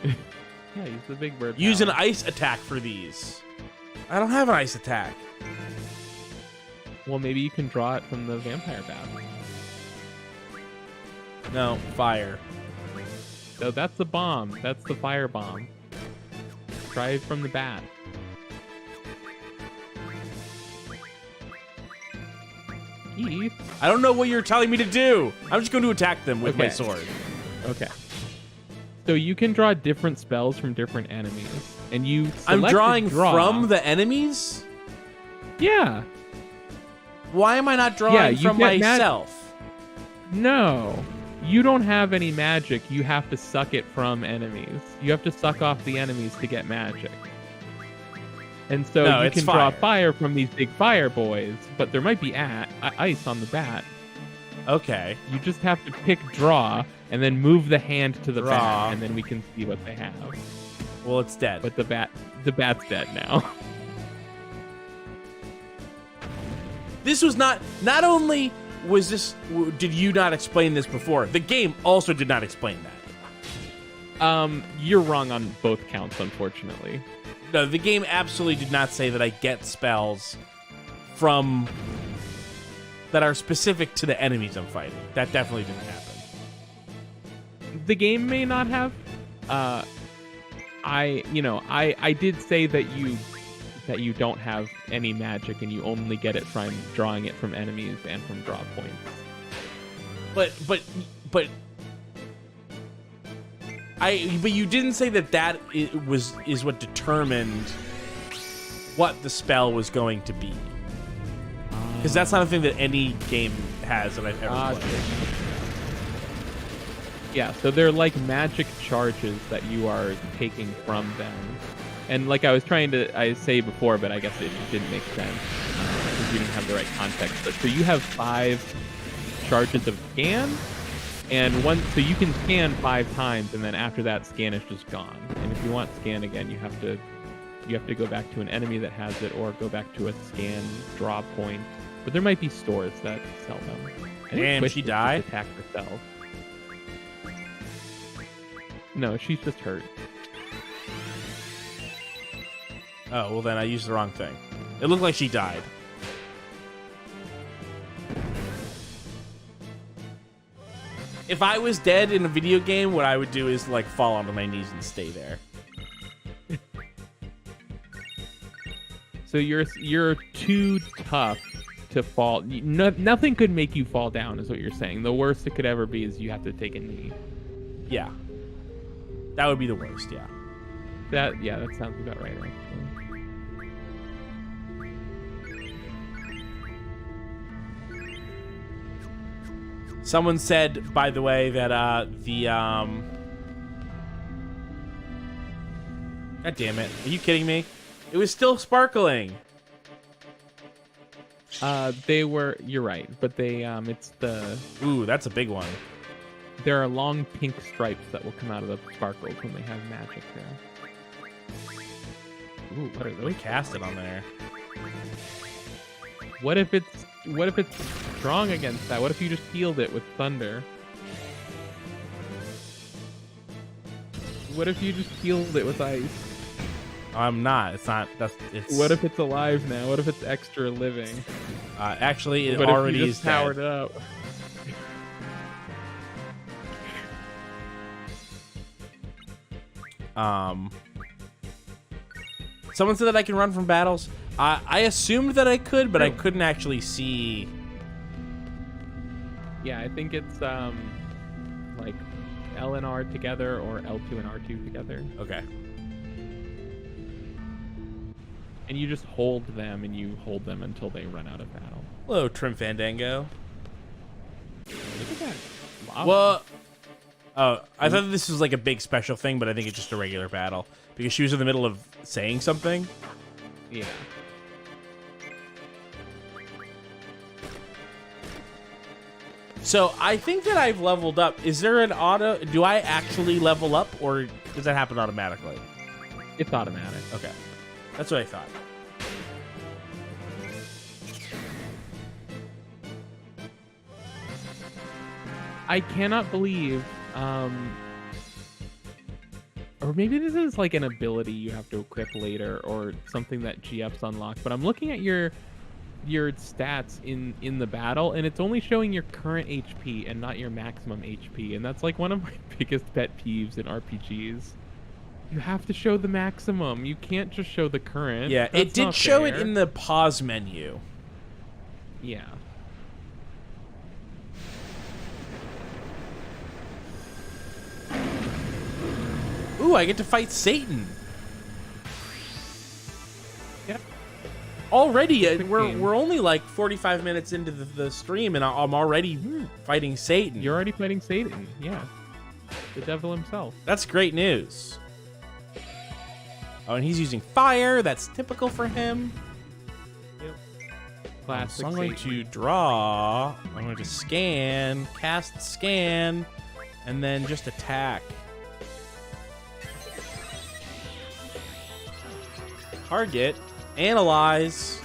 Yeah, use the Big Bird Use power. an ice attack for these. I don't have an ice attack. Well, maybe you can draw it from the vampire bat. No, fire. No, that's the bomb. That's the fire bomb. Try it from the bat. Keith. I don't know what you're telling me to do. I'm just going to attack them with my Okay. sword. Okay. So you can draw different spells from different enemies, and you I'm select drawing a draw. from the enemies? Yeah. Why am I not drawing Yeah, you from get myself? No. You don't have any magic. You have to suck it from enemies. You have to suck off the enemies to get magic. And so No, you it's can draw fire. fire from these big fire boys, but there might be ice on the bat. Okay. You just have to pick draw and then move the hand to the Draw. bat, and then we can see what they have. Well, it's dead. But the bat's dead now. This was not only was this, did you not explain this before? The game also did not explain that. You're wrong on both counts, unfortunately. No, the game absolutely did not say that I get spells from that are specific to the enemies I'm fighting. That definitely didn't happen. The game may not have. I did say that you don't have any magic and you only get it from drawing it from enemies and from draw points. But you didn't say that is what determined what the spell was going to be. Because that's not a thing that any game has that I've ever played. Yeah, so they're like magic charges that you are taking from them. And like I was trying to say before, but I guess it didn't make sense because you didn't have the right context. But so you have 5 charges of scan, and so you can scan 5 times, and then after that, scan is just gone. And if you want scan again, you have to go back to an enemy that has it, or go back to a scan draw point. But there might be stores that sell them. And she died? Attack herself. No, she's just hurt. Oh, well then I used the wrong thing. It looked like she died. If I was dead in a video game, what I would do is like fall onto my knees and stay there. So you're too tough to fall. Nothing could make you fall down, is what you're saying. The worst it could ever be is you have to take a knee. Yeah. That would be the worst, yeah. That sounds about right, actually. Someone said, by the way, that God damn it. Are you kidding me? It was still sparkling. You're right, but it's the... Ooh, that's a big one. There are long pink stripes that will come out of the sparkles when they have magic there. Ooh, what are those? We cast it on there. What if it's strong against that? What if you just healed it with thunder? What if you just healed it with ice? I'm not. It's not. It's. What if it's alive now? What if it's extra living? Actually, it What already if you is just powered dead. it up? Someone said that I can run from battles. I assumed that I could, but I couldn't actually see. Yeah, I think it's like L and R together or L2 and R2 together. Okay. And you just hold them, and you hold them until they run out of battle. Hello, Trim Fandango. Look at that. Wow. Well, oh, I thought this was like a big special thing, but I think it's just a regular battle because she was in the middle of saying something. Yeah. So I think that I've leveled up. Is there an auto? Do I actually level up, or does that happen automatically? It's automatic. Okay, that's what I thought. I cannot believe, or maybe this is like an ability you have to equip later, or something that GFs unlock. But I'm looking at your stats in the battle, and it's only showing your current HP and not your maximum HP, and that's like one of my biggest pet peeves in RPGs. You have to show the maximum. You can't just show the current. Yeah, That's it did not show it fair. in the pause menu. Yeah. Ooh, I get to fight Satan. Yep. Already, Game. we're only like 45 minutes into the stream, and I'm already fighting Satan. You're already fighting Satan. Yeah. The devil himself. That's great news. Oh, and he's using fire. That's typical for him. Yep. Classic So I'm going Satan. to draw. I'm going to scan, cast scan, and then just attack. Target, analyze.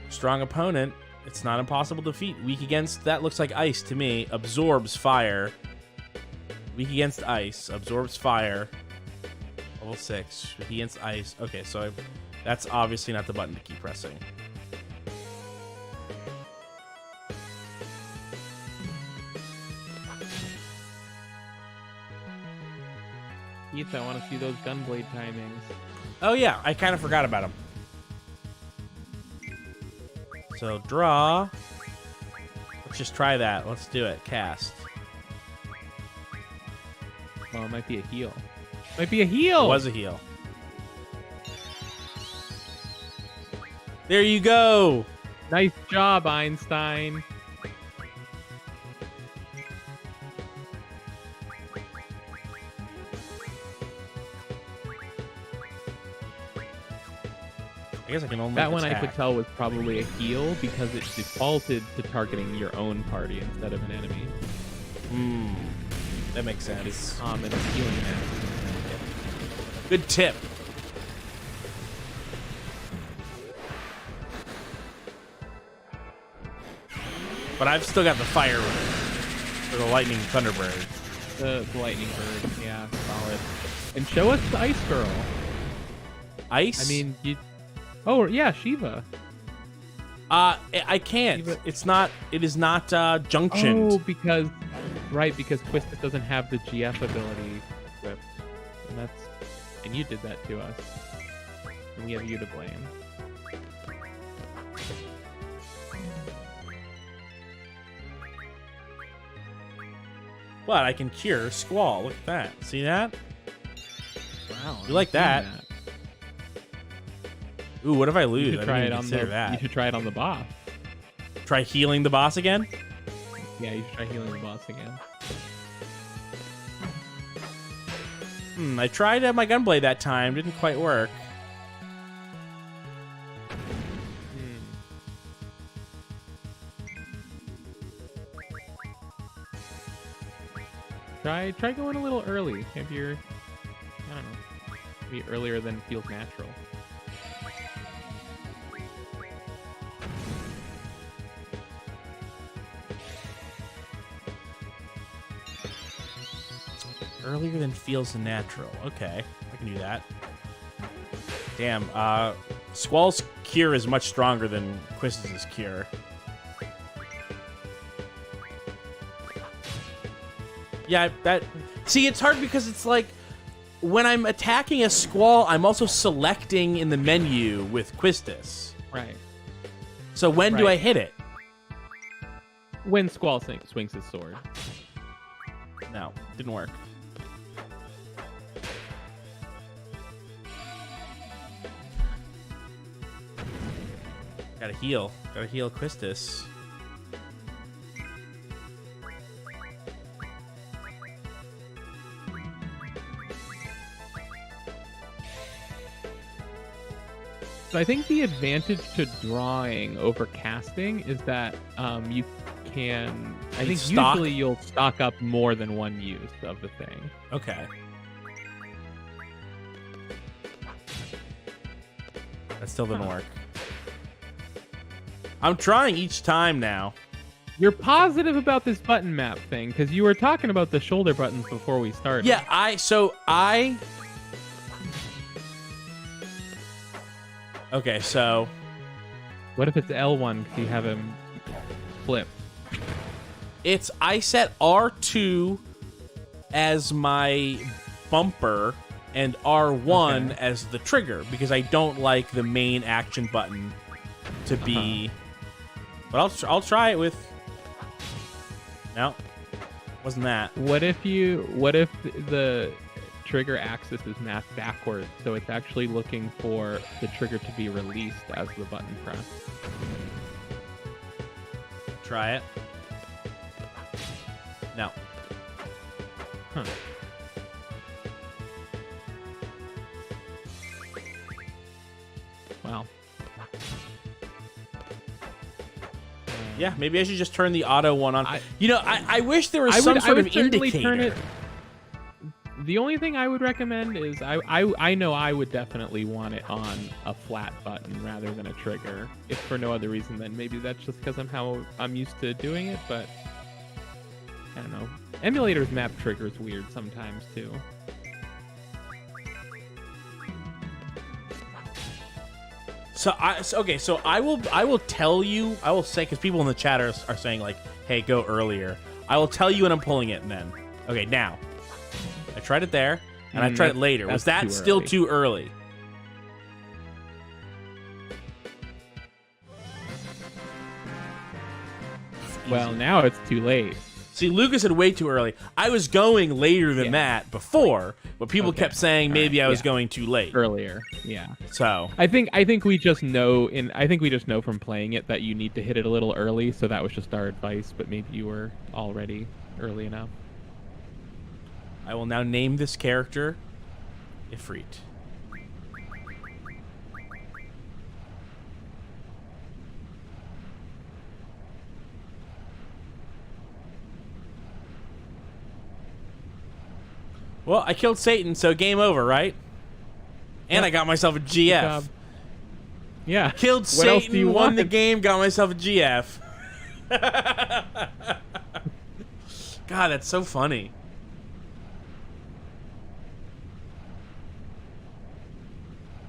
Strong opponent. It's not impossible to defeat. Weak against, that looks like ice to me. Absorbs fire. Weak against ice. Absorbs fire. Level 6. Weak against ice. Okay, so that's obviously not the button to keep pressing. Keith, I want to see those gunblade timings. Oh yeah, I kind of forgot about him. So draw. Let's just try that. Let's do it. Cast. Well, it might be a heal. Might be a heal. It was a heal. There you go. Nice job, Einstein. I guess I can only That one I attack. could tell was probably a heal because it defaulted to targeting your own party instead of an enemy. That makes sense. It's common healing magic. Good tip. But I've still got the fire for the lightning thunderbird. The lightning bird, yeah, solid. And show us the ice girl. Ice? I mean, you. Oh yeah, Shiva. I can't. Shiva. It's not. It is not junctioned. Oh, because Quistis doesn't have the GF ability equipped, and you did that to us, and we have you to blame. But I can cure Squall. Look at that. See that? Wow, You like that? Ooh, what if I lose? You should I try didn't it even on consider the. that. You should try it on the boss. Try healing the boss again? Yeah, you should try healing the boss again. I tried my gunblade that time. Didn't quite work. Try going a little early. Maybe you're, I don't know, maybe earlier than feels natural. Earlier than feels natural. Okay, I can do that. Damn, Squall's cure is much stronger than Quistis' cure. Yeah, that... See, it's hard because it's like, when I'm attacking a Squall, I'm also selecting in the menu with Quistis. Right. So when do Right. I hit it? When Squall swings his sword. No, didn't work. Gotta heal. Gotta heal Quistis. So I think the advantage to drawing over casting is that you can. I think stock? usually you'll stock up more than one use of the thing. Okay. That still didn't work. I'm trying each time now. You're positive about this button map thing because you were talking about the shoulder buttons before we started. Yeah, Okay, so What if it's L1 because you have him flip? I set R2 as my bumper and R1 Okay. as the trigger because I don't like the main action button to be. But I'll try it with. No, Wasn't that? What if the trigger axis is mapped backwards, so it's actually looking for the trigger to be released as the button press? Try it. No. Huh. Wow. Yeah, maybe I should just turn the auto one on. I wish there was I some would sort of certainly indicator. turn it. The only thing I would recommend is I know I would definitely want it on a flat button rather than a trigger. If for no other reason than maybe that's just because I'm used to doing it, but I don't know. Emulators map triggers weird sometimes too. So I will tell you, I will say, because people in the chat are saying like, hey, go earlier. I will tell you when I'm pulling it, and then okay, now I tried it there and I tried it later. Was that still too early? Well, now it's too late. See, Lucas said way too early. I was going later than that before, but people kept saying maybe I was going too late. Earlier, yeah. So I think we just know from playing it that you need to hit it a little early, so that was just our advice, but maybe you were already early enough. I will now name this character Ifrit. Well, I killed Satan, so game over, right? And I got myself a GF. Yeah. Killed Satan, won the game, got myself a GF. God, that's so funny.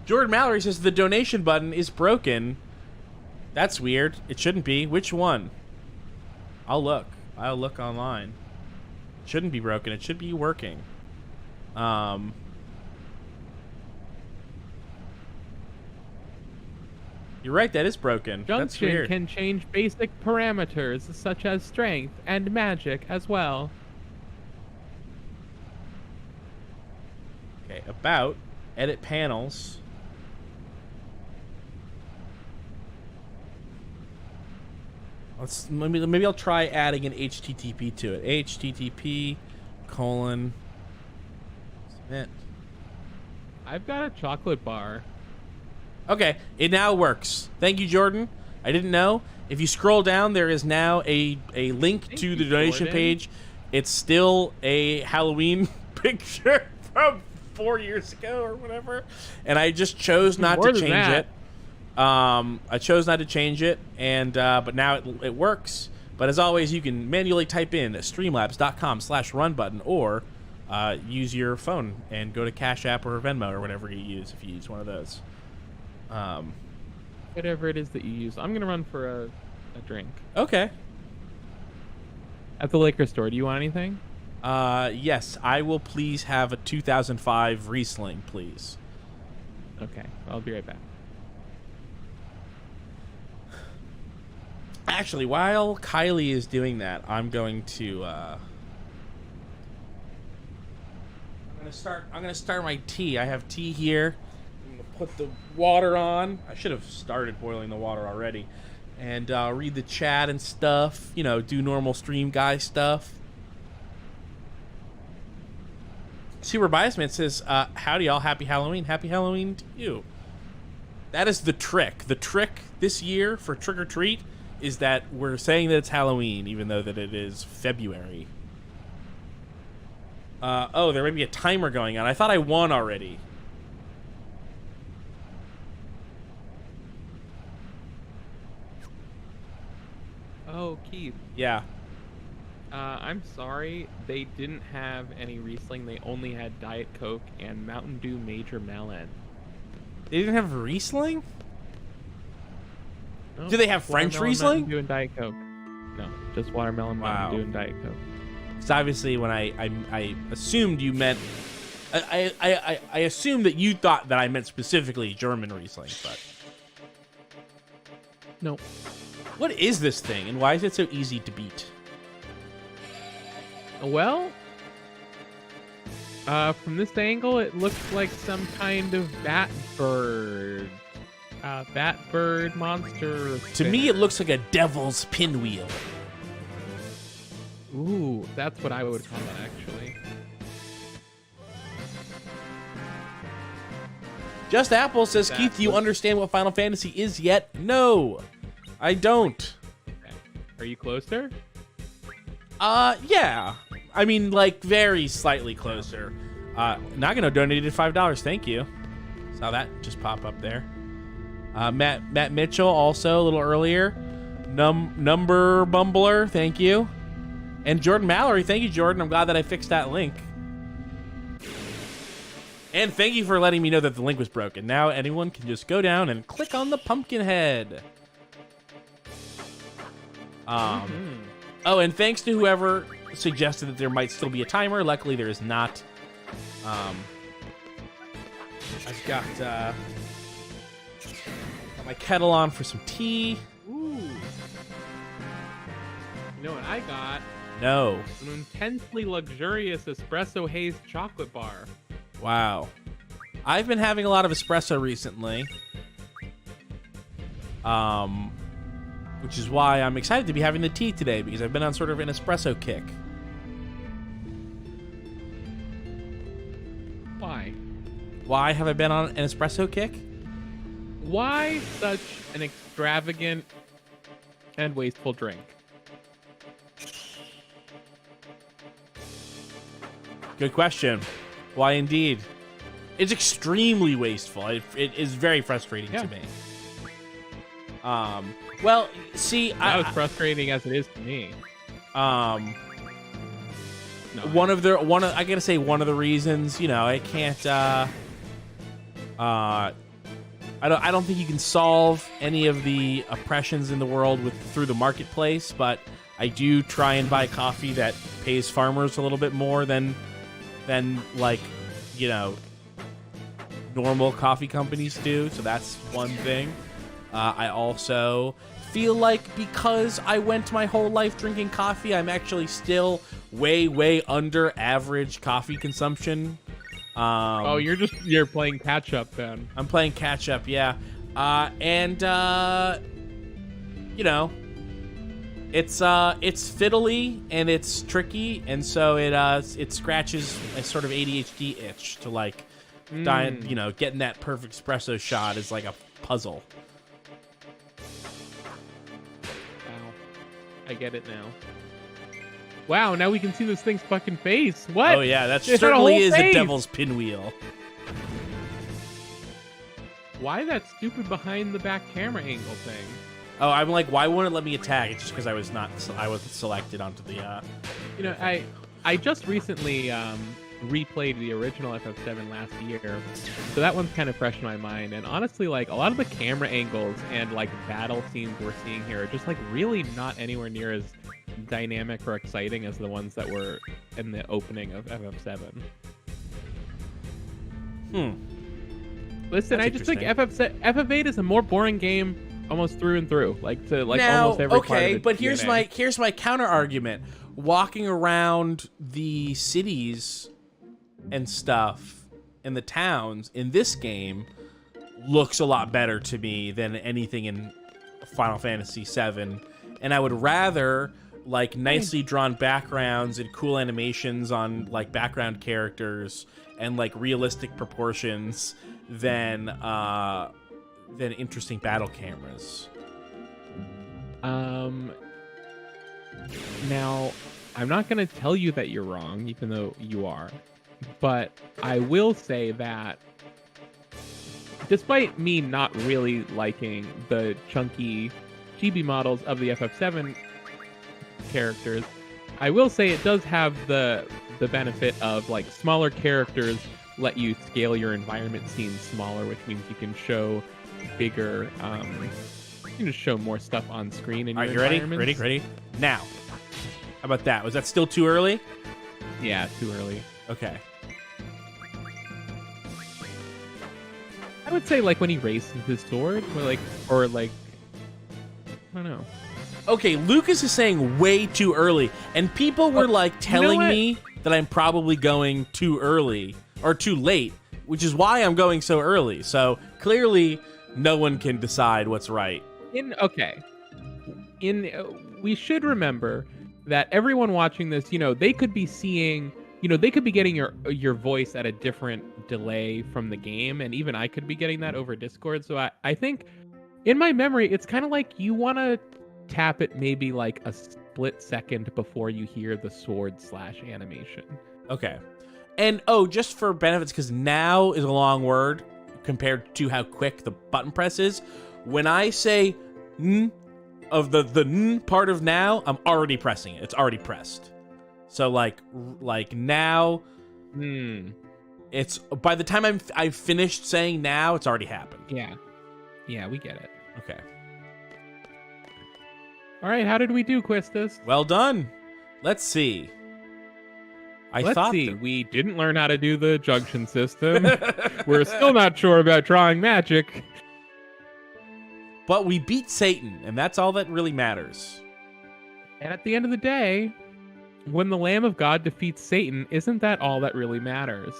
Jordan Mallory says the donation button is broken. That's weird. It shouldn't be. Which one? I'll look. I'll look online. It shouldn't be broken. It should be working. You're right, that is broken. That's Junction weird. can change basic parameters such as strength and magic as well. Okay, about, edit panels. Maybe I'll try adding an HTTP to it. HTTP : submit. I've got a chocolate bar. Okay, it now works. Thank you, Jordan. I didn't know. If you scroll down, there is now a link to the donation page. It's still a Halloween picture from 4 years ago or whatever, and I just chose not to change it. I chose not to change it, and but now it works. But as always, you can manually type in streamlabs.com/run-button or use your phone and go to Cash App or Venmo or whatever you use if you use one of those. Whatever it is that you use. I'm gonna run for a drink. Okay. At the liquor store. Do you want anything? Yes, I will please have a 2005 Riesling, please. Okay, I'll be right back. Actually, while Kylie is doing that, I'm going to I'm gonna start my tea. I have tea here. I'm gonna put the water on. I should have started boiling the water already. And read the chat and stuff. You know, do normal stream guy stuff. Super Bias Man says, howdy y'all, happy Halloween. Happy Halloween to you. That is the trick. The trick this year for Trick or Treat is that we're saying that it's Halloween, even though that it is February. Oh, there might be a timer going on. I thought I won already. Oh, Keith. Yeah. I'm sorry. They didn't have any Riesling. They only had Diet Coke and Mountain Dew Major Melon. They didn't have Riesling? No, Do they have French Riesling? Mountain Dew and Diet Coke. No, just watermelon, Mountain Dew, and Diet Coke. Because obviously, when I assumed you meant, I assumed that you thought that I meant specifically German Riesling, but no. What is this thing, and why is it so easy to beat? Well, from this angle, it looks like some kind of bat bird monster. To me, spinner. it looks like a devil's pinwheel. Ooh, that's what I would call it, actually. Just Apple says, Keith, do you understand what Final Fantasy is yet? No, I don't. Okay. Are you closer? Yeah. I mean, like, very slightly closer. Nagano donated $5. Thank you. Saw that just pop up there. Matt Mitchell also a little earlier. Number Bumbler, thank you. And Jordan Mallory, thank you, Jordan. I'm glad that I fixed that link. And thank you for letting me know that the link was broken. Now anyone can just go down and click on the pumpkin head. Oh, and thanks to whoever suggested that there might still be a timer. Luckily, there is not. I've got my kettle on for some tea. Ooh. You know what I got? No. An intensely luxurious espresso haze chocolate bar. Wow. I've been having a lot of espresso recently. Which is why I'm excited to be having the tea today, because I've been on sort of an espresso kick. Why? Why have I been on an espresso kick? Why such an extravagant and wasteful drink? Good question. Why indeed? It's extremely wasteful. It is very frustrating to me. Well, see, That was frustrating as it is to me. I gotta say one of the reasons, I can't. I don't think you can solve any of the oppressions in the world through the marketplace, but I do try and buy coffee that pays farmers a little bit more than like, normal coffee companies do. So that's one thing. I also feel like because I went my whole life drinking coffee, I'm actually still way, way under average coffee consumption. You're playing catch up then. I'm playing catch up, yeah. It's fiddly and it's tricky, and so it scratches a sort of ADHD itch to like getting that perfect espresso shot is like a puzzle. Wow. I get it now. Wow, now we can see this thing's fucking face. What? Oh yeah, that It's got a certainly whole is a face. devil's pinwheel. Why that stupid behind the back camera angle thing? Oh, I'm like, why wouldn't it let me attack? It's just because I wasn't selected onto the. I just recently replayed the original FF7 last year, so that one's kind of fresh in my mind. And honestly, like a lot of the camera angles and like battle scenes we're seeing here are just like really not anywhere near as dynamic or exciting as the ones that were in the opening of FF7. Listen, That's I just think FF8 is a more boring game almost through and through, almost every part of it. But here's my counter argument. Walking around the cities and stuff in the towns in this game looks a lot better to me than anything in Final Fantasy VII, and I would rather like nicely drawn backgrounds and cool animations on like background characters and like realistic proportions than interesting battle cameras. Now, I'm not going to tell you that you're wrong, even though you are, but I will say that despite me not really liking the chunky chibi models of the FF7 characters, I will say it does have the benefit of like smaller characters let you scale your environment scenes smaller, which means you can show bigger, you can just show more stuff on screen in your environments. Ready? Now. How about that? Was that still too early? Yeah, too early. Okay. I would say like when he raises his sword, or like I don't know. Okay, Lucas is saying way too early, and people were like telling me that I'm probably going too early or too late, which is why I'm going so early. So clearly, no one can decide what's right. We should remember that everyone watching this, they could be seeing, they could be getting your voice at a different delay from the game, and even I could be getting that over Discord. So I think, in my memory, it's kind of like you want to tap it maybe like a split second before you hear the sword / animation. Okay. And just for benefits, because now is a long word compared to how quick the button press is. When I say n of the n part of now, I'm already pressing it. It's already pressed. So like now, it's by the time I've finished saying now, it's already happened. Yeah, we get it. Okay. All right, how did we do, Quistis? Well done. Let's see. We didn't learn how to do the junction system. We're still not sure about drawing magic. But we beat Satan, and that's all that really matters. And at the end of the day, when the Lamb of God defeats Satan, isn't that all that really matters?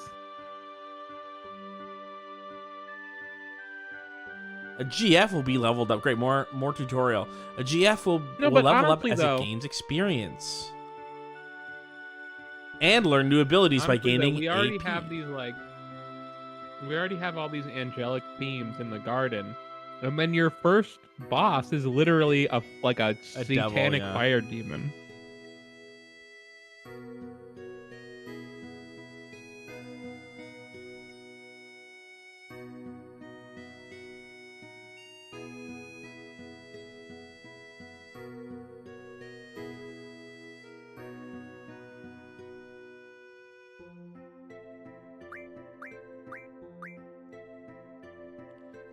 A GF will be leveled up. Great, more tutorial. A GF will level honestly, up as it gains experience. And learn new abilities by gaining we already AP. have these we already have all these angelic themes in the garden. And then your first boss is literally a satanic fire demon.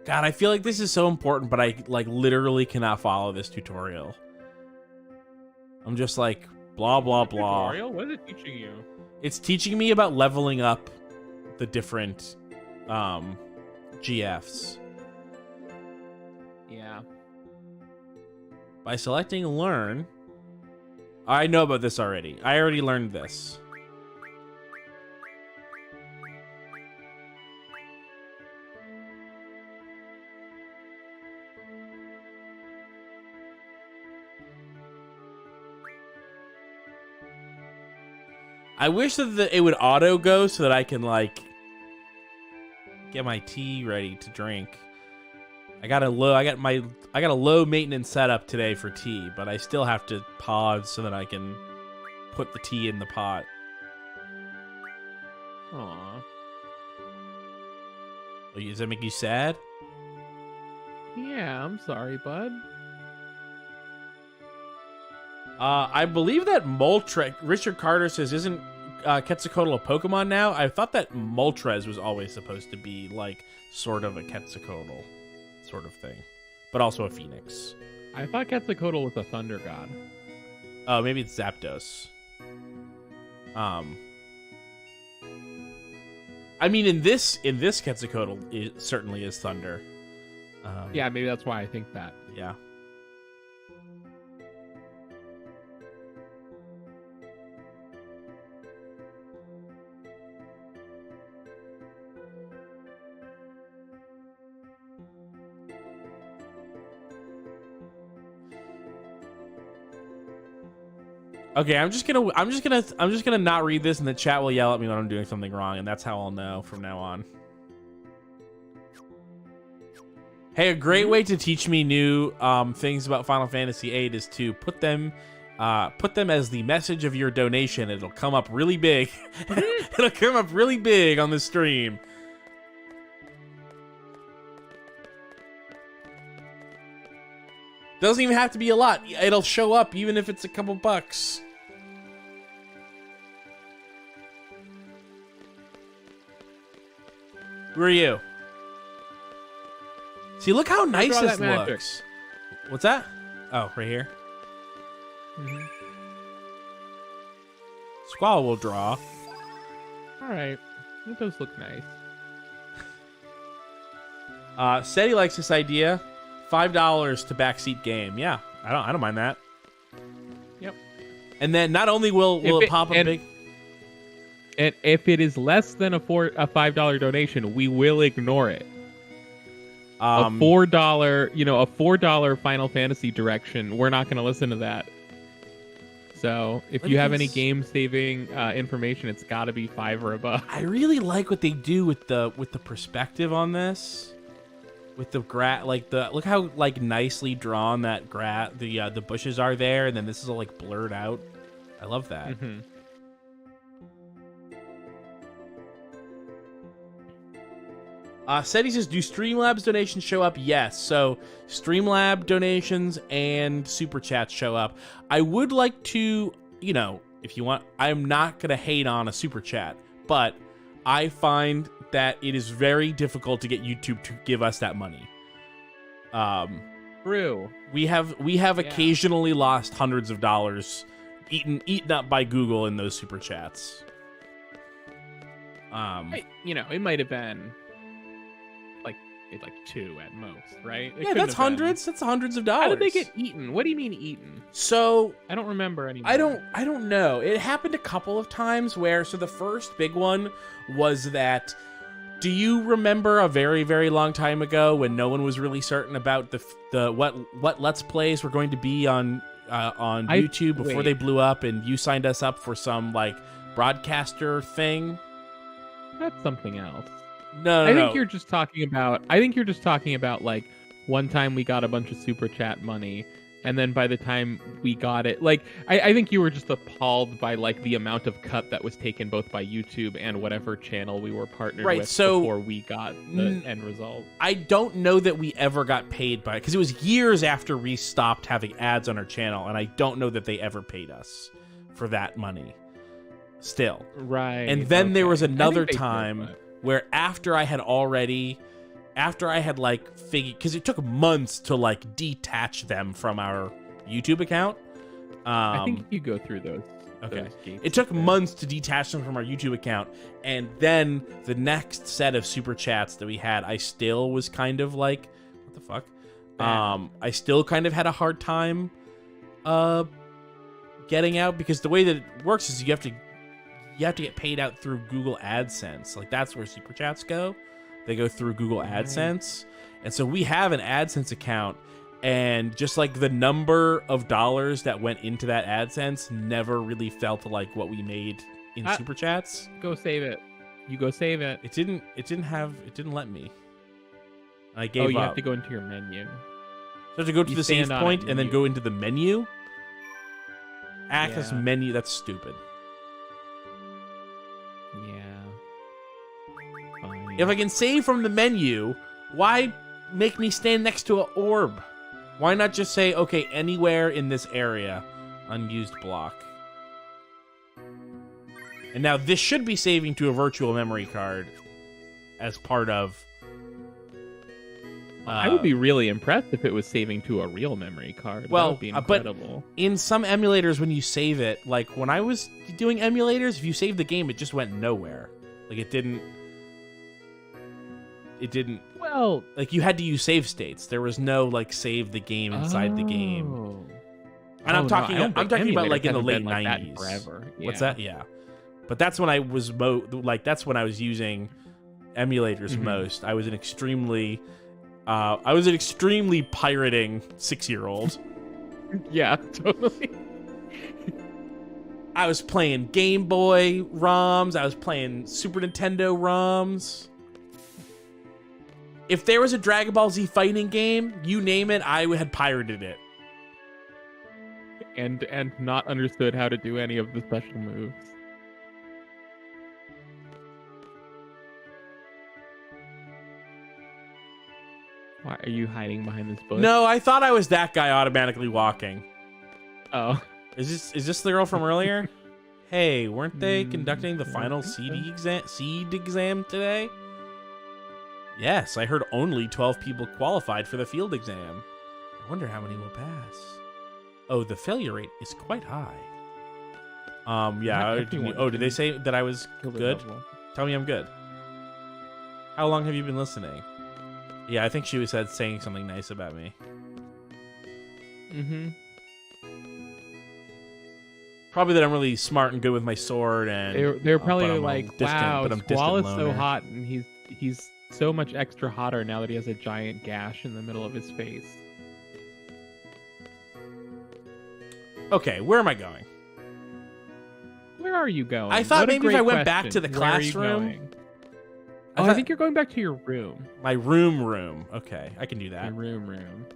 God, I feel like this is so important, but I literally cannot follow this tutorial. I'm just like blah blah blah. Tutorial? What is it teaching you? It's teaching me about leveling up the different GFs. Yeah. By selecting learn. I know about this already. I already learned this. I wish that it would auto go so that I can get my tea ready to drink. I got a low maintenance setup today for tea, but I still have to pause so that I can put the tea in the pot. Aww. Does that make you sad? Yeah, I'm sorry, bud. I believe that Moltres, Richard Carter says, isn't Quetzalcoatl a Pokemon now? I thought that Moltres was always supposed to be sort of a Quetzalcoatl sort of thing, but also a Phoenix. I thought Quetzalcoatl was a thunder god. Oh, maybe it's Zapdos. I mean, in this Quetzalcoatl, it certainly is thunder. Yeah, maybe that's why I think that. Yeah. Okay, I'm just gonna not read this, and the chat will yell at me when I'm doing something wrong, and that's how I'll know from now on. Hey, a great way to teach me new things about Final Fantasy VIII is to put them as the message of your donation. It'll come up really big. It'll come up really big on the stream. Doesn't even have to be a lot. It'll show up even if it's a couple bucks. Who are you? See, look how nice this looks. What's that? Oh, right here. Mm-hmm. Squall will draw. All right, it does look nice. Said he likes this idea. $5 to backseat game. Yeah, I don't mind that. Yep. And then not only will it pop a big. And if it is less than a $5 donation, we will ignore it. A $4, a $4 Final Fantasy direction, we're not going to listen to that. So if you have any game saving information, it's got to be 5 or above. I really like what they do with the perspective on this, with the look how like nicely drawn that the bushes are there, and then this is all like blurred out. I love that. Mm-hmm. Seti says, do Streamlabs donations show up? Yes. So Streamlab donations and Super Chats show up. I would like to, if you want, I'm not going to hate on a Super Chat, but I find that it is very difficult to get YouTube to give us that money. True. We have occasionally lost hundreds of dollars eaten up by Google in those Super Chats. It might have been like 2 at most, right? Yeah, that's hundreds. That's hundreds of dollars. How did they get eaten? What do you mean eaten? So I don't remember anymore. I don't know. It happened a couple of times where. So the first big one was that. Do you remember a very, very long time ago when no one was really certain about the what Let's Plays were going to be on YouTube before they blew up, and you signed us up for some like broadcaster thing? That's something else. No, I think you're just talking about like one time we got a bunch of Super Chat money, and then by the time we got it, like I think you were just appalled by like the amount of cut that was taken both by YouTube and whatever channel we were partnered with before we got the end result. I don't know that we ever got paid by it because it was years after we stopped having ads on our channel, and I don't know that they ever paid us for that money. Still, right? And then there was another time. Where after I had like figured, because it took months to like detach them from our YouTube account. I think you go through those. Okay. It took months to detach them from our YouTube account, and then the next set of Super Chats that we had, I still was kind of like, what the fuck? I still kind of had a hard time getting out, because the way that it works is you have to get paid out through Google AdSense. Like, that's where Super Chats go. They go through Google AdSense. And so we have an AdSense account, and just like the number of dollars that went into that AdSense never really felt like what we made in Super Chats. Go save it. You go save it. It didn't let me. I gave up. You have to go into your menu. So I have to go to the save point and then go into the menu? Access menu, that's stupid. If I can save from the menu, why make me stand next to an orb? Why not just say, okay, anywhere in this area, unused block. And now this should be saving to a virtual memory card as part of... I would be really impressed if it was saving to a real memory card. That would be incredible. But in some emulators, when you save it, like when I was doing emulators, if you saved the game, it just went nowhere. Like it didn't. Well, like you had to use save states. There was no like save the game inside the game. And I'm talking about like in the late 90s. Forever. Yeah. What's that? Yeah. But that's when I was that's when I was using emulators most. I was an extremely pirating 6-year-old. Yeah, totally. I was playing Game Boy ROMs. I was playing Super Nintendo ROMs. If there was a Dragon Ball Z fighting game, you name it, I had pirated it. And not understood how to do any of the special moves. Why are you hiding behind this bush? No, I thought I was that guy automatically walking. Oh. Is this the girl from earlier? Hey, weren't they conducting the final seed exam today? Yes, I heard only 12 people qualified for the field exam. I wonder how many will pass. Oh, the failure rate is quite high. Yeah. Did they say that I was good? Tell me I'm good. How long have you been listening? Yeah, I think she was saying something nice about me. Mm-hmm. Probably that I'm really smart and good with my sword, and They're probably but I'm like, distant, wow, but I'm Squall is distant so loner. hot, and he's so much extra hotter now that he has a giant gash in the middle of his face. Okay, where am I going? Where are you going? I thought What a maybe if great I went back to question. the Where are you classroom. going? I thought think you're going back to your room. my room. Okay, I can do Your that. room.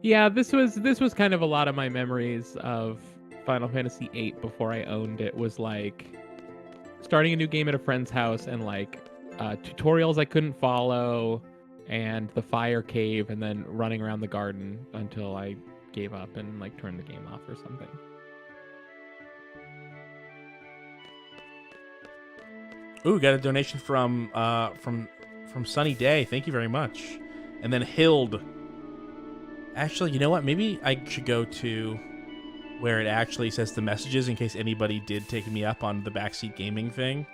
Yeah, this was kind of a lot of my memories of Final Fantasy VIII before I owned it. Was like starting a new game at a friend's house and like tutorials I couldn't follow, and the fire cave, and then running around the garden until I gave up and like turned the game off or something. Ooh, got a donation from Sunny Day. Thank you very much. And then Hild. Actually, you know what? Maybe I should go to where it actually says the messages in case anybody did take me up on the backseat gaming thing.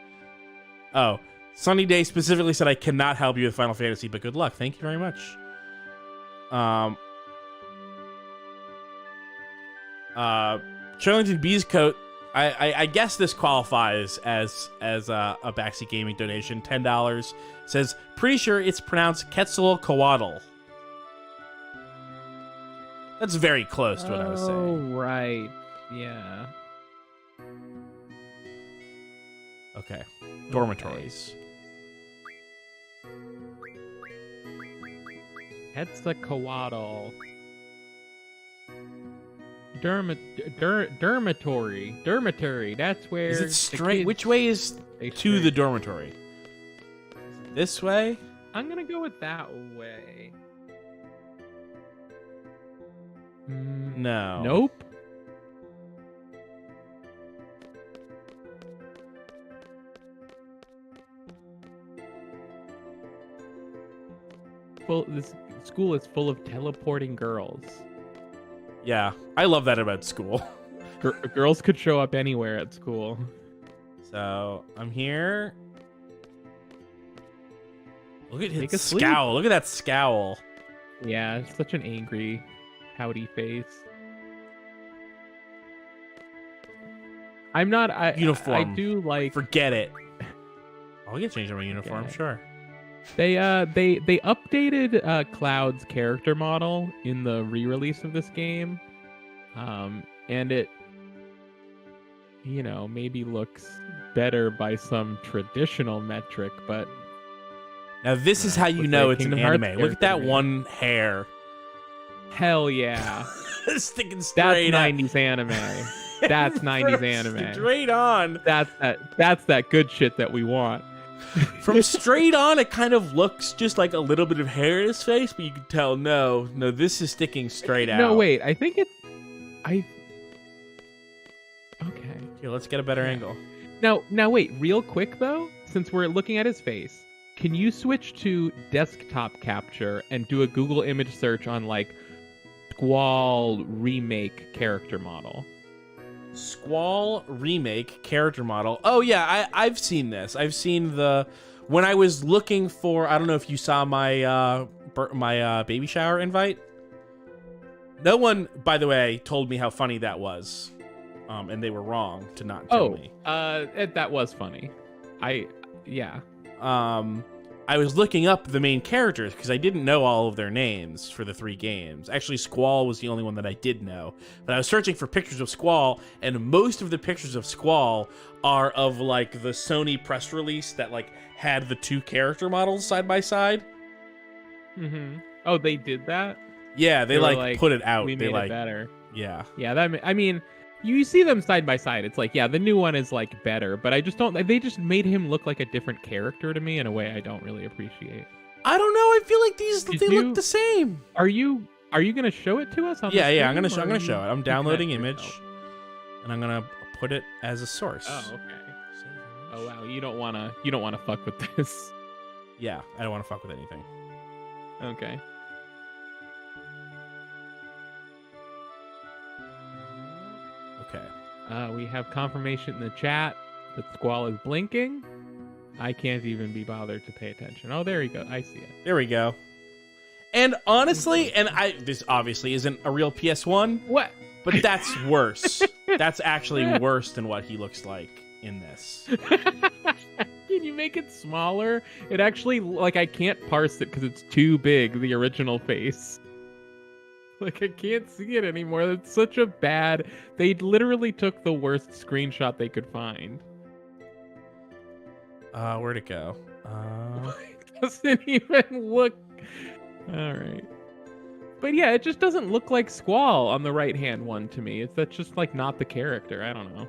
Oh, Sunny Day specifically said I cannot help you with Final Fantasy, but good luck. Thank you very much. Charlington Bees coat. I guess this qualifies as a backseat gaming donation. $10 says pretty sure it's pronounced Quetzalcoatl. That's very close to what I was saying. Oh right, yeah. Okay, dormitories. Quetzalcoatl. Dormitory. That's where. Is it straight? Which way is to the dormitory? This way? I'm gonna go with that way. No. Nope. Well, this school is full of teleporting girls. Yeah, I love that about school. Girls could show up anywhere at school. So I'm here. Look at Take his a sleep. scowl. Look at that scowl. Yeah, such an angry, pouty face. I'm not. Uniform. I do like. Forget it. I'll get changed my uniform. Okay. Sure. They updated Cloud's character model in the re-release of this game, and it, maybe looks better by some traditional metric, but Now this is how you looks know like it's an Kingdom Hearts anime. Look at that character. one hair. Hell yeah, Sticking that's straight up. 90s anime. That's 90s anime. Straight on. That's that good shit that we want. From straight on, it kind of looks just like a little bit of hair in his face, but you can tell, no, this is sticking straight out. No, wait, I think it's... Okay. Here, let's get a better angle. Now wait, real quick though, since we're looking at his face, can you switch to desktop capture and do a Google image search on like Squall remake character model? Squall remake character model. Oh yeah, I've seen this. I've seen when I was looking for. I don't know if you saw my baby shower invite. No one, by the way, told me how funny that was, and they were wrong to not tell me. That was funny. Yeah. I was looking up the main characters because I didn't know all of their names for the 3 games. Actually, Squall was the only one that I did know. But I was searching for pictures of Squall, and most of the pictures of Squall are of like the Sony press release that like had the 2 character models side by side. Mm-hmm. Oh, they did that? Yeah, they like put it out. We they made like it better. Yeah. Yeah, I mean, you see them side by side. It's like, yeah, the new one is like better, but I just don't. They just made him look like a different character to me in a way I don't really appreciate. I don't know. I feel like they look the same. Are you gonna show it to us? On Yeah, the I'm gonna stream, show it. I'm downloading image, yourself? and I'm gonna put it as a source. Oh, okay. Oh wow, you don't wanna fuck with this. Yeah, I don't want to fuck with anything. Okay. Okay. We have confirmation in the chat that Squall is blinking. I can't even be bothered to pay attention. Oh, there you go. I see it. There we go. And honestly, this obviously isn't a real PS1. What? But that's worse. That's actually worse than what he looks like in this. Can you make it smaller? It actually, like, I can't parse it because it's too big, the original face. Like, I can't see it anymore. That's such a bad... They literally took the worst screenshot they could find. Where'd it go? It doesn't even look... Alright. But yeah, it just doesn't look like Squall on the right-hand one to me. That's just, like, not the character. I don't know.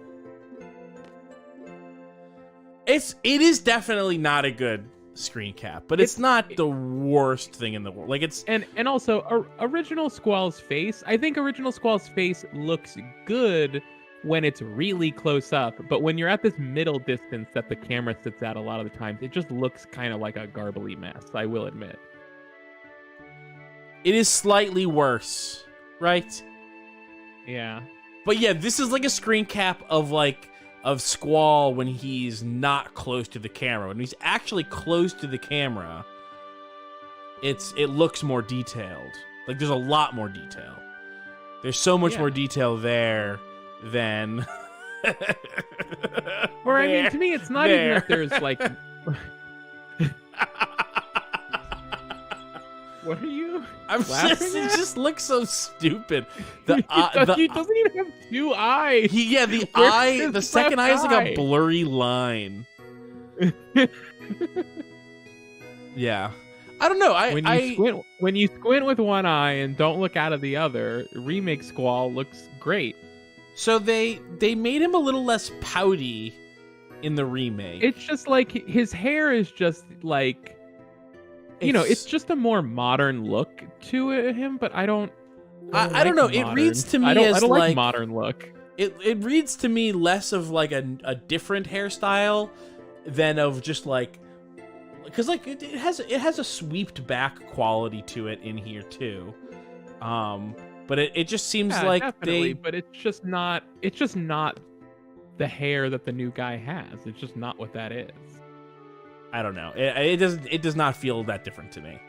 It is definitely not a good screen cap, but it's not the worst thing in the world. Like, it's... And also, original Squall's face, I think original Squall's face looks good when it's really close up, but when you're at this middle distance that the camera sits at a lot of the times, it just looks kind of like a garbly mess, I will admit. It is slightly worse, right? Yeah. But yeah, this is like a screen cap of Squall when he's not close to the camera. When he's actually close to the camera, it looks more detailed. Like, there's a lot more detail. There's so much more detail there than... Or, I mean, to me, it's not even that there's, like... What are you laughing at? It just looks so stupid. He doesn't even have two eyes. The second eye is like a blurry line. Yeah. I don't know. When you squint with one eye and don't look out of the other, remake Squall looks great. So they made him a little less pouty in the remake. It's just like his hair is just like... it's just a more modern look to him, but I don't know. Modern. It reads to me I don't like modern look. It reads to me less of like a different hairstyle than of just like, because like it has a sweeped back quality to it in here too. But it just seems like definitely, but it's just not the hair that the new guy has. It's just not what that is. I don't know. It does not feel that different to me.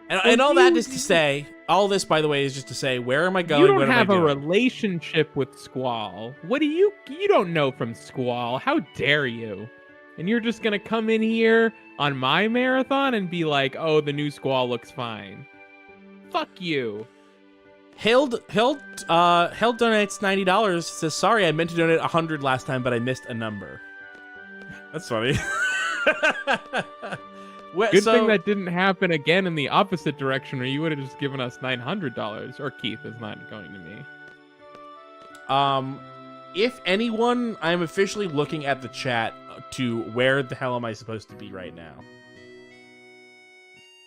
And all that is to say, all this, by the way, is just to say, where am I going? You don't have a relationship with Squall. What do you don't know from Squall? How dare you? And you're just gonna come in here on my marathon and be like, oh, the new Squall looks fine. Fuck you. Hild donates $90. Says, sorry, I meant to donate 100 last time, but I missed a number. That's funny. Good thing that didn't happen again in the opposite direction, or you would have just given us $900. Or Keith is not going to me. If anyone, I'm officially looking at the chat to where the hell am I supposed to be right now?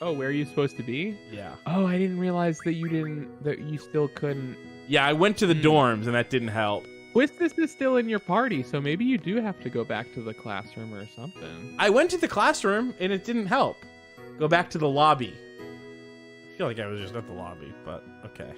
Oh, where are you supposed to be? Yeah. Oh, I didn't realize that you still couldn't. Yeah, I went to the dorms and that didn't help. Twistus is still in your party, so maybe you do have to go back to the classroom or something. I went to the classroom, and it didn't help. Go back to the lobby. I feel like I was just at the lobby, but okay.